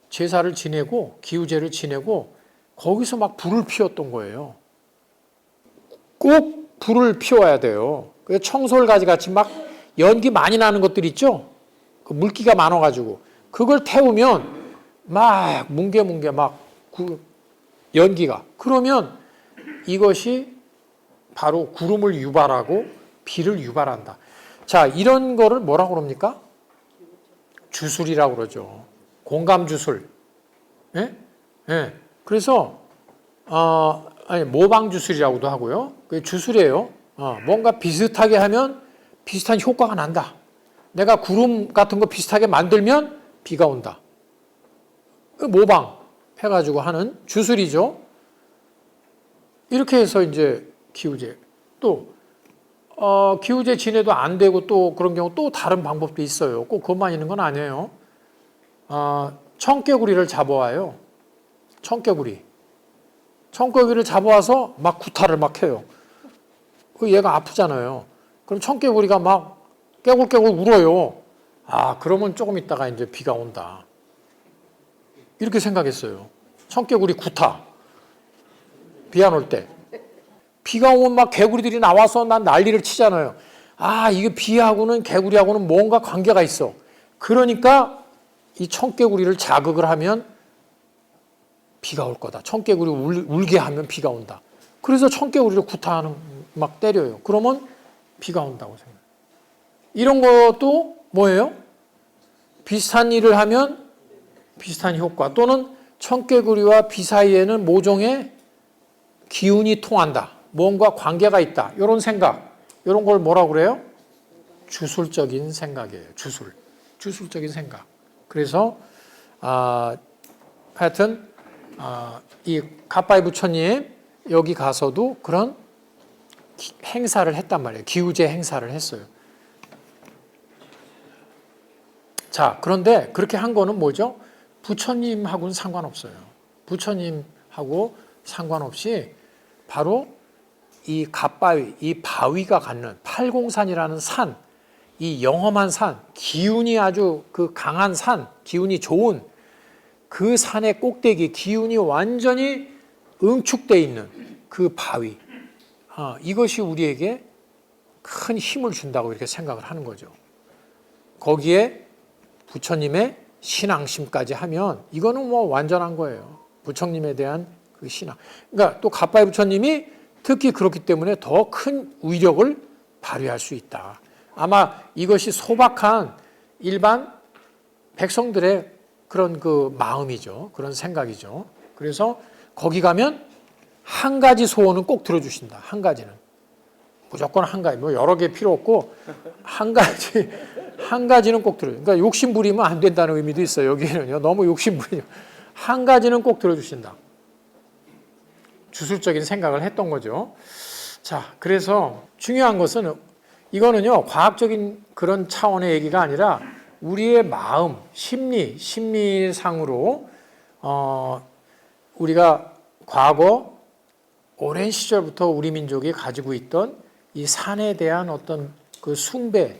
제사를 지내고 기우제를 지내고 거기서 막 불을 피웠던 거예요. 꼭 불을 피워야 돼요. 청솔가지 같이 막 연기 많이 나는 것들 있죠? 그 물기가 많아가지고 그걸 태우면 막 뭉게 막 연기가. 그러면 이것이 바로 구름을 유발하고 비를 유발한다. 자, 이런 거를 뭐라고 그럽니까? 주술이라고 그러죠. 공감주술. 예? 예. 그래서, 모방주술이라고도 하고요. 그게 주술이에요. 뭔가 비슷하게 하면 비슷한 효과가 난다. 내가 구름 같은 거 비슷하게 만들면 비가 온다. 모방 해가지고 하는 주술이죠. 이렇게 해서 이제 기우제. 또, 기우제 지내도 안 되고 또 그런 경우 또 다른 방법도 있어요. 꼭 그것만 있는 건 아니에요. 청개구리를 잡아와요. 청개구리를 잡아와서 막 구타를 막 해요. 얘가 아프잖아요. 그럼 청개구리가 막 깨굴깨굴 울어요. 그러면 조금 있다가 이제 비가 온다. 이렇게 생각했어요. 청개구리 구타. 비 안 올 때. 비가 오면 막 개구리들이 나와서 난 난리를 치잖아요. 이게 비하고는 개구리하고는 뭔가 관계가 있어. 그러니까 이 청개구리를 자극을 하면 비가 올 거다. 청개구리 울게 하면 비가 온다. 그래서 청개구리를 구타하는 막 때려요. 그러면 비가 온다고 생각해요. 이런 것도 뭐예요? 비슷한 일을 하면 비슷한 효과, 또는 청개구리와 비 사이에는 모종의 기운이 통한다. 뭔가 관계가 있다. 이런 생각, 이런 걸 뭐라고 그래요? 주술적인 생각이에요. 주술적인 생각. 그래서 하여튼 이 갓바이 부처님 여기 가서도 그런 행사를 했단 말이에요. 기우제 행사를 했어요. 자, 그런데 그렇게 한 거는 뭐죠? 부처님하고는 상관없어요. 부처님하고 상관없이 바로 이 갓바위, 이 바위가 갖는 팔공산이라는 산, 이 영험한 산, 기운이 아주 그 강한 산, 기운이 좋은 그 산의 꼭대기, 기운이 완전히 응축되어 있는 그 바위. 이것이 우리에게 큰 힘을 준다고 이렇게 생각을 하는 거죠. 거기에 부처님의 신앙심까지 하면 이거는 뭐 완전한 거예요. 부처님에 대한 그 신앙. 그러니까 또 갓바이 부처님이 특히 그렇기 때문에 더 큰 위력을 발휘할 수 있다. 아마 이것이 소박한 일반 백성들의 그런 그 마음이죠. 그런 생각이죠. 그래서 거기 가면 한 가지 소원은 꼭 들어주신다. 한 가지는. 무조건 한 가지. 뭐 여러 개 필요 없고 한 가지는 꼭 들어요. 그러니까 욕심 부리면 안 된다는 의미도 있어요. 여기는요. 너무 욕심 부리면 한 가지는 꼭 들어주신다. 주술적인 생각을 했던 거죠. 자, 그래서 중요한 것은 이거는요, 과학적인 그런 차원의 얘기가 아니라 우리의 마음, 심리상으로, 우리가 과거 오랜 시절부터 우리 민족이 가지고 있던 이 산에 대한 어떤 그 숭배,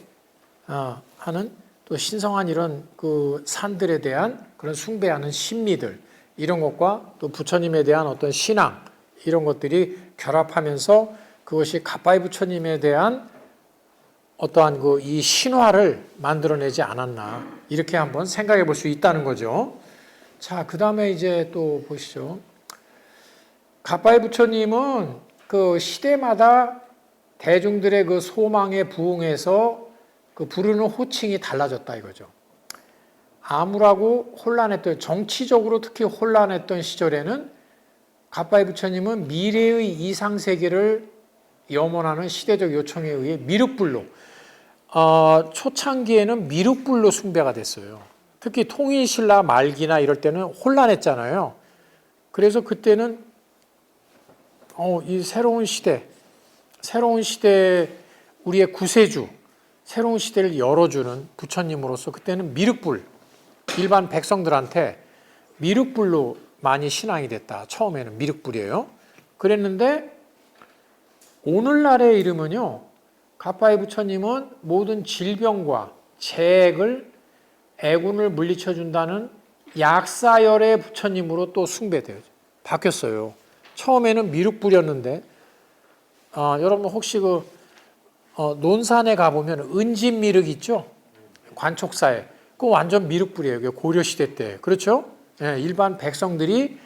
하는 또 신성한 이런 그 산들에 대한 그런 숭배하는 심리들, 이런 것과 또 부처님에 대한 어떤 신앙, 이런 것들이 결합하면서 그것이 갓바이 부처님에 대한 어떠한 그 이 신화를 만들어내지 않았나, 이렇게 한번 생각해 볼 수 있다는 거죠. 자, 그 다음에 이제 또 보시죠. 갓바이 부처님은 그 시대마다 대중들의 그 소망에 부응해서 그 부르는 호칭이 달라졌다 이거죠. 암울하고 혼란했던, 정치적으로 특히 혼란했던 시절에는 갓바이 부처님은 미래의 이상세계를 염원하는 시대적 요청에 의해 미륵불로, 초창기에는 미륵불로 숭배가 됐어요. 특히 통일신라 말기나 이럴 때는 혼란했잖아요. 그래서 그때는 이 새로운 시대, 우리의 구세주, 새로운 시대를 열어주는 부처님으로서 그때는 미륵불, 일반 백성들한테 미륵불로 많이 신앙이 됐다. 처음에는 미륵불이에요. 그랬는데 오늘날의 이름은요, 갓바이 부처님은 모든 질병과 재액을, 애군을 물리쳐준다는 약사열의 부처님으로 또 숭배돼요. 바뀌었어요. 처음에는 미륵불이었는데, 여러분 혹시 논산에 가보면 은진미륵 있죠? 관촉사에. 그거 완전 미륵불이에요. 그게 고려시대 때. 그렇죠? 예, 일반 백성들이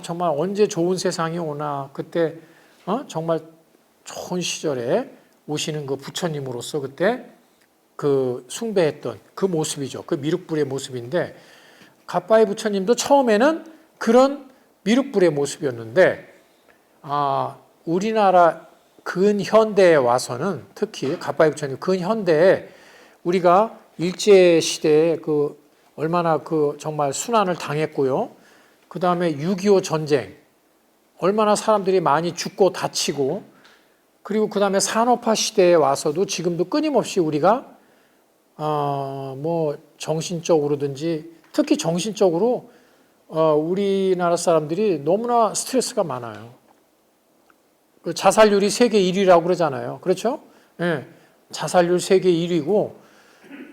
정말 언제 좋은 세상이 오나, 그때 정말 좋은 시절에 오시는 그 부처님으로서 그때 그 숭배했던 그 모습이죠. 그 미륵불의 모습인데, 갓바이 부처님도 처음에는 그런 미륵불의 모습이었는데, 우리나라 근현대에 와서는, 특히 갓바이 부처님 근현대에 우리가 일제시대에 그 얼마나 그 정말 순환을 당했고요. 그 다음에 6.25 전쟁, 얼마나 사람들이 많이 죽고 다치고, 그리고 그 다음에 산업화 시대에 와서도 지금도 끊임없이 우리가 뭐 정신적으로든지, 특히 정신적으로 우리나라 사람들이 너무나 스트레스가 많아요. 그 자살률이 세계 1위라고 그러잖아요. 그렇죠? 네. 자살률 세계 1위고,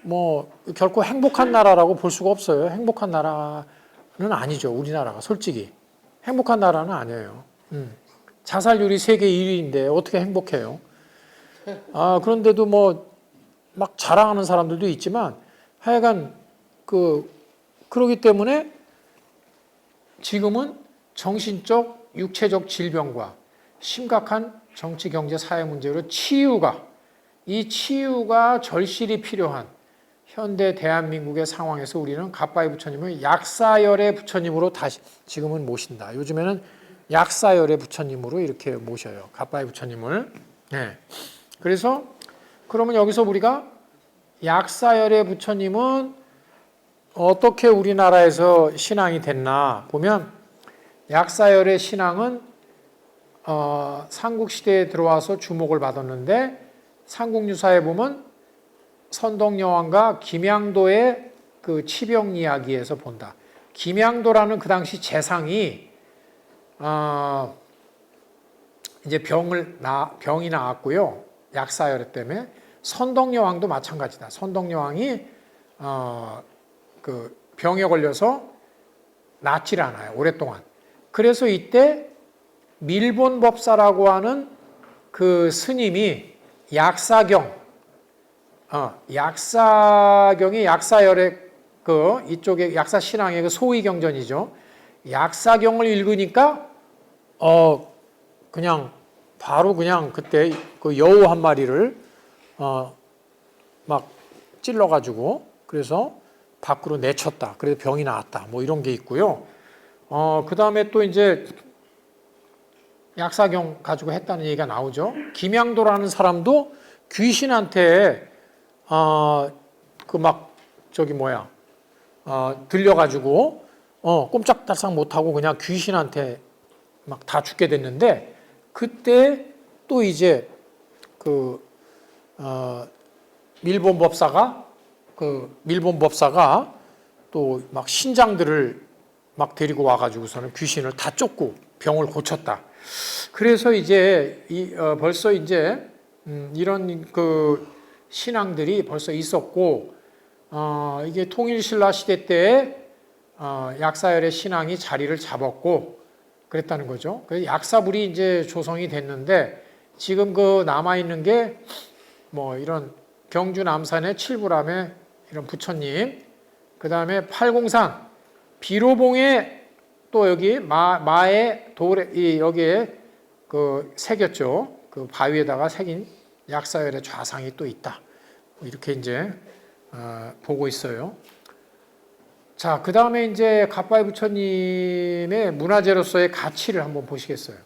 뭐 결코 행복한 나라라고 볼 수가 없어요. 행복한 나라는 아니죠. 우리나라가 솔직히 행복한 나라는 아니에요. 자살률이 세계 1위인데 어떻게 행복해요? 그런데도 뭐 막 자랑하는 사람들도 있지만, 하여간 그러기 때문에 지금은 정신적, 육체적 질병과 심각한 정치, 경제, 사회 문제로 치유가 이 치유가 절실히 필요한 현대 대한민국의 상황에서 우리는 갓바위 부처님을 약사열의 부처님으로 다시 지금은 모신다. 요즘에는 약사열의 부처님으로 이렇게 모셔요. 갓바위 부처님을. 네. 그래서 그러면 여기서 우리가 약사열의 부처님은 어떻게 우리나라에서 신앙이 됐나 보면 약사열의 신앙은 삼국시대에 들어와서 주목을 받았는데 삼국유사에 보면 선덕여왕과 김양도의 그 치병 이야기에서 본다. 김양도라는 그 당시 재상이 이제 병이 나왔고요. 약사열 때문에 선덕여왕도 마찬가지다. 선덕여왕이 그 병에 걸려서 낫질 않아요. 오랫동안. 그래서 이때 밀본법사라고 하는 그 스님이 약사경이 약사열의 그 이쪽에 약사 신앙의 그 소위 경전이죠. 약사경을 읽으니까 그냥 바로 그냥 그때 그 여우 한 마리를 막 찔러가지고 그래서 밖으로 내쳤다. 그래서 병이 나았다. 뭐 이런 게 있고요. 그 다음에 또 이제 약사경 가지고 했다는 얘기가 나오죠. 김양도라는 사람도 귀신한테 그 막 들려가지고 꼼짝달싹 못하고 그냥 귀신한테 막 다 죽게 됐는데 그때 또 이제 그 밀본법사가 또 막 신장들을 막 데리고 와가지고서는 귀신을 다 쫓고 병을 고쳤다. 그래서 이제 벌써 이제 이런 그 신앙들이 벌써 있었고 이게 통일신라 시대 때 약사열의 신앙이 자리를 잡았고 그랬다는 거죠. 그래서 약사불이 이제 조성이 됐는데 지금 그 남아 있는 게 뭐 이런 경주 남산의 칠부람의 이런 부처님, 그 다음에 팔공산 비로봉에 또 여기 마의 돌에 여기에 그 새겼죠. 그 바위에다가 새긴 약사열의 좌상이 또 있다. 이렇게 이제 보고 있어요. 자, 그 다음에 이제 갓바위 부처님의 문화재로서의 가치를 한번 보시겠어요.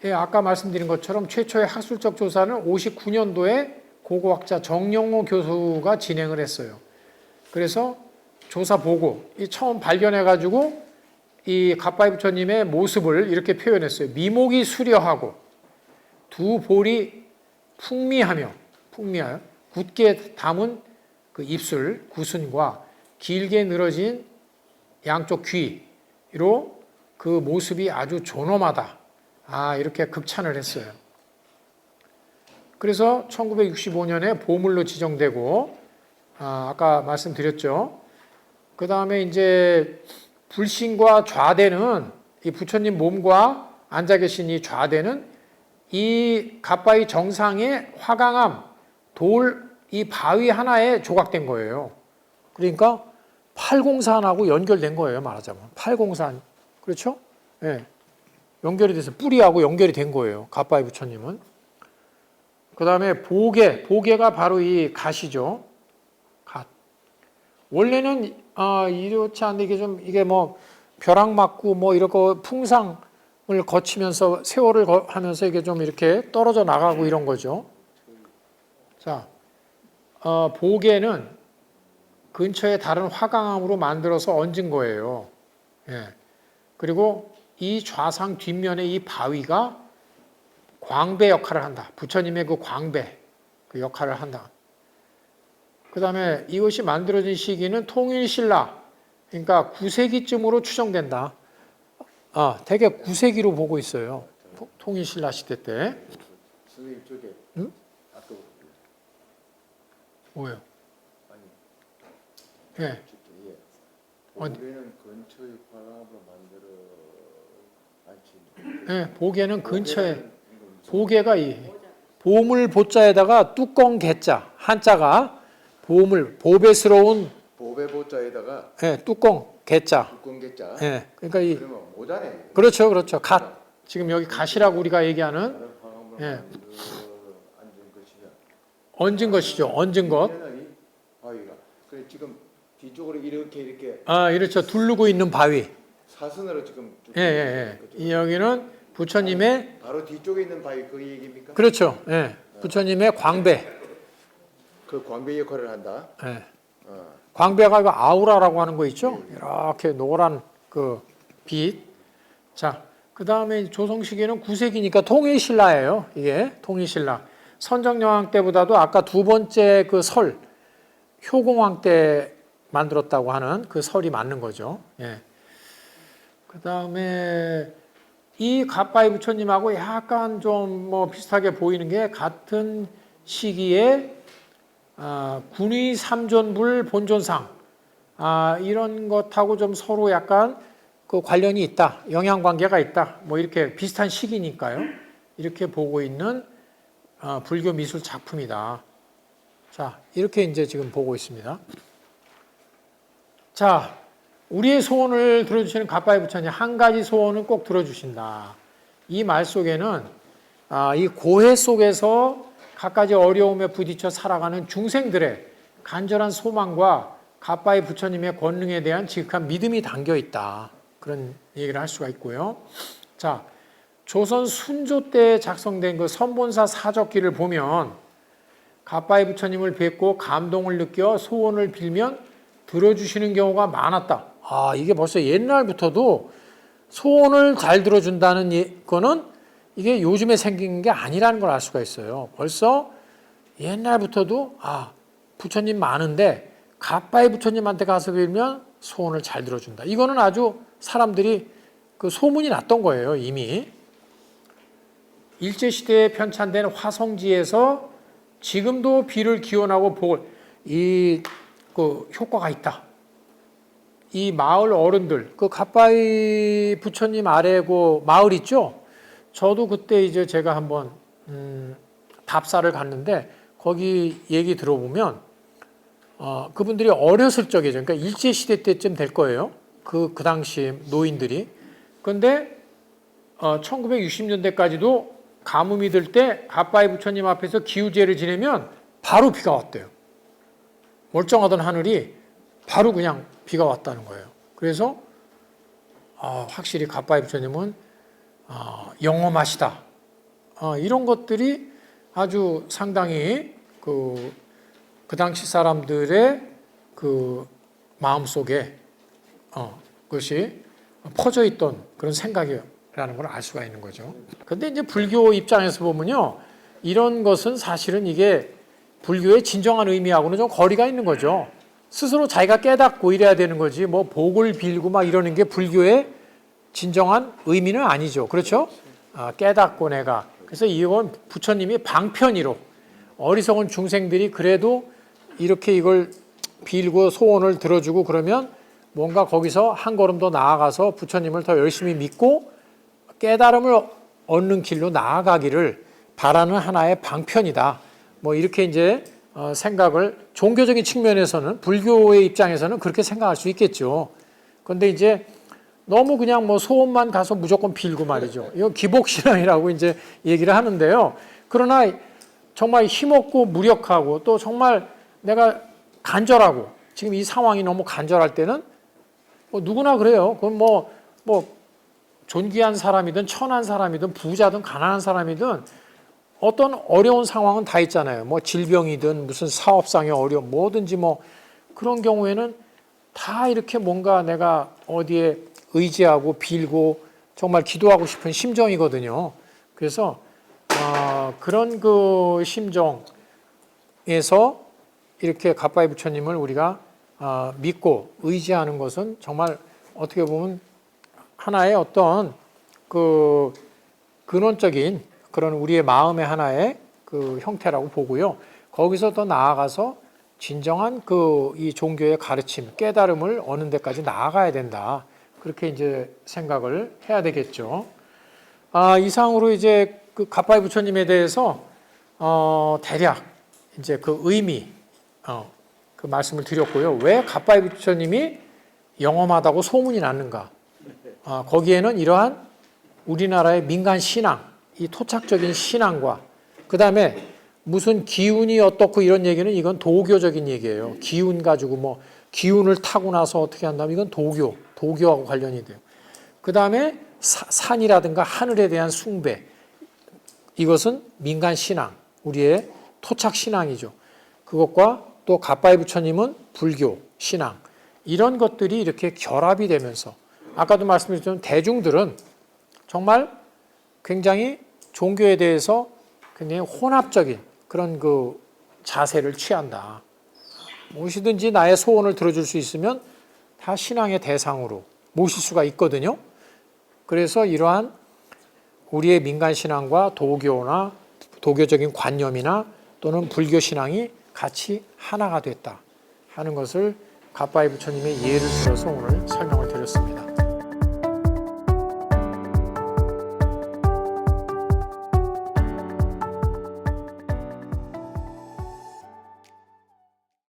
예, 아까 말씀드린 것처럼 최초의 학술적 조사는 59년도에 고고학자 정영호 교수가 진행을 했어요. 그래서 조사 보고 처음 발견해가지고 이 갓바위 부처님의 모습을 이렇게 표현했어요. 미목이 수려하고 두 볼이 풍미하여 굳게 담은 그 입술, 구순과 길게 늘어진 양쪽 귀로 그 모습이 아주 존엄하다. 이렇게 극찬을 했어요. 그래서 1965년에 보물로 지정되고, 아까 말씀드렸죠. 그 다음에 이제 불신과 좌대는 이 부처님 몸과 앉아 계신 이 좌대는 이 갓바위 정상의 화강암, 이 바위 하나에 조각된 거예요. 그러니까 팔공산하고 연결된 거예요, 말하자면. 팔공산. 그렇죠? 네. 연결이 돼서 뿌리하고 연결이 된 거예요. 갓바위 부처님은. 그 다음에 보게가 바로 이 갓이죠. 갓. 원래는 이렇지 않은데 이게 뭐 벼락 맞고 뭐 이렇게 풍상을 거치면서 세월을 하면서 이게 좀 이렇게 떨어져 나가고 이런 거죠. 자, 보게는 근처에 다른 화강암으로 만들어서 얹은 거예요. 예. 그리고 이 좌상 뒷면에 이 바위가 광배 역할을 한다. 부처님의 그 광배 그 역할을 한다. 그 다음에 이것이 만들어진 시기는 통일신라, 그러니까 9세기쯤으로 추정된다. 되게 9세기로 보고 있어요. 통일신라 시대 때. 선생님 저게 응? 아까 뭐예요? 아니 예. 보게는 근처에 화강으로 만들어 안치. 예, 보게는 근처에 보게가 이 보물 보자에다가 뚜껑 개자 한자가 보물 보배스러운 보배 보자에다가 예, 뚜껑 개자. 두꺼운 개자. 예. 그러니까 그러면 모자네. 그렇죠. 갓. 지금 여기 갓이라고 우리가 얘기하는 다른 화강으로 예. 만들어 앉은 것이 얹은 것이죠. 얹은 것. 이 바위가. 그래 지금 뒤쪽으로 이렇게 아, 이렇죠. 두르고 있는 바위. 사선으로 지금 쭉 예, 예, 예. 여기는 부처님의 바로 뒤쪽에 있는 바위 그 얘기입니까? 그렇죠. 예. 부처님의 광배. 그 광배 역할을 한다. 예. 어. 광배가 이거 아우라라고 하는 거 있죠? 이렇게 노란 그 빛. 자, 그 다음에 조성시기는 9세기니까 통일신라예요. 이게 통일신라. 선정여왕 때보다도 아까 두 번째 그 설, 효공왕 때 만들었다고 하는 그 설이 맞는 거죠. 예. 그 다음에 이 갓바위 부처님하고 약간 좀 뭐 비슷하게 보이는 게 같은 시기에 군위 삼존불 본존상 이런 것하고 좀 서로 약간 그 관련이 있다, 영향 관계가 있다, 뭐 이렇게 비슷한 시기니까요. 이렇게 보고 있는 불교 미술 작품이다. 자, 이렇게 이제 지금 보고 있습니다. 자, 우리의 소원을 들어주시는 갓바위 부처님 한 가지 소원은 꼭 들어주신다. 이 말 속에는 이 고해 속에서 갖가지 어려움에 부딪혀 살아가는 중생들의 간절한 소망과 갓바위 부처님의 권능에 대한 지극한 믿음이 담겨 있다. 그런 얘기를 할 수가 있고요. 자, 조선 순조 때 작성된 그 선본사 사적기를 보면 갓바위 부처님을 뵙고 감동을 느껴 소원을 빌면 들어주시는 경우가 많았다. 이게 벌써 옛날부터도 소원을 잘 들어준다는 거는 이게 요즘에 생긴 게 아니라는 걸 알 수가 있어요. 벌써 옛날부터도 부처님 많은데 갓바위 부처님한테 가서 빌면 소원을 잘 들어준다. 이거는 아주 사람들이 그 소문이 났던 거예요, 이미. 일제시대에 편찬된 화성지에서 지금도 비를 기원하고 복을, 그 효과가 있다. 이 마을 어른들, 그 갓바위 부처님 아래 그 마을 있죠? 저도 그때 이제 제가 한번, 답사를 갔는데, 거기 얘기 들어보면, 그분들이 어렸을 적이죠. 그러니까 일제시대 때쯤 될 거예요. 그 당시 노인들이. 근데, 1960년대까지도 가뭄이 들 때 갓바위 부처님 앞에서 기우제를 지내면 바로 비가 왔대요. 멀쩡하던 하늘이 바로 그냥 비가 왔다는 거예요. 그래서 확실히 갓바위 부처님은 영험하시다. 이런 것들이 아주 상당히 그 당시 사람들의 그 마음속에 그것이 퍼져 있던 그런 생각이라는 걸 알 수가 있는 거죠. 근데 이제 불교 입장에서 보면요, 이런 것은 사실은 이게 불교의 진정한 의미하고는 좀 거리가 있는 거죠. 스스로 자기가 깨닫고 이래야 되는 거지, 뭐 복을 빌고 막 이러는 게 불교의 진정한 의미는 아니죠. 그렇죠? 깨닫고 내가. 그래서 이건 부처님이 방편이로 어리석은 중생들이 그래도 이렇게 이걸 빌고 소원을 들어주고 그러면 뭔가 거기서 한 걸음 더 나아가서 부처님을 더 열심히 믿고 깨달음을 얻는 길로 나아가기를 바라는 하나의 방편이다. 뭐 이렇게 이제 생각을 종교적인 측면에서는 불교의 입장에서는 그렇게 생각할 수 있겠죠. 그런데 이제 너무 그냥 뭐 소원만 가서 무조건 빌고 말이죠. 이거 기복신앙이라고 이제 얘기를 하는데요. 그러나 정말 힘없고 무력하고 또 정말 내가 간절하고 지금 이 상황이 너무 간절할 때는 뭐 누구나 그래요. 그건 뭐 존귀한 사람이든 천한 사람이든 부자든 가난한 사람이든 어떤 어려운 상황은 다 있잖아요. 뭐 질병이든 무슨 사업상의 어려움 뭐든지 뭐 그런 경우에는 다 이렇게 뭔가 내가 어디에 의지하고 빌고 정말 기도하고 싶은 심정이거든요. 그래서 그런 그 심정에서 이렇게 갓바위 부처님을 우리가 믿고 의지하는 것은 정말 어떻게 보면 하나의 어떤 그 근원적인 그런 우리의 마음의 하나의 그 형태라고 보고요. 거기서 더 나아가서 진정한 그 이 종교의 가르침, 깨달음을 얻는 데까지 나아가야 된다. 그렇게 이제 생각을 해야 되겠죠. 이상으로 이제 그 갓바위 부처님에 대해서 대략 이제 그 의미, 그 말씀을 드렸고요. 왜 갓바위 부처님이 영험하다고 소문이 났는가? 거기에는 이러한 우리나라의 민간 신앙, 이 토착적인 신앙과 그 다음에 무슨 기운이 어떻고 이런 얘기는 이건 도교적인 얘기예요. 기운 가지고 뭐 기운을 타고 나서 어떻게 한다면 이건 도교하고 관련이 돼요. 그 다음에 산이라든가 하늘에 대한 숭배, 이것은 민간 신앙, 우리의 토착 신앙이죠. 그것과 또 가빠이 부처님은 불교 신앙, 이런 것들이 이렇게 결합이 되면서 아까도 말씀드렸지만 대중들은 정말 굉장히 종교에 대해서 굉장히 혼합적인 그런 그 자세를 취한다. 무엇이든지 나의 소원을 들어줄 수 있으면 다 신앙의 대상으로 모실 수가 있거든요. 그래서 이러한 우리의 민간 신앙과 도교나 도교적인 관념이나 또는 불교 신앙이 같이 하나가 됐다 하는 것을 가빠이 부처님의 예를 들어서 오늘 설명을 드렸습니다.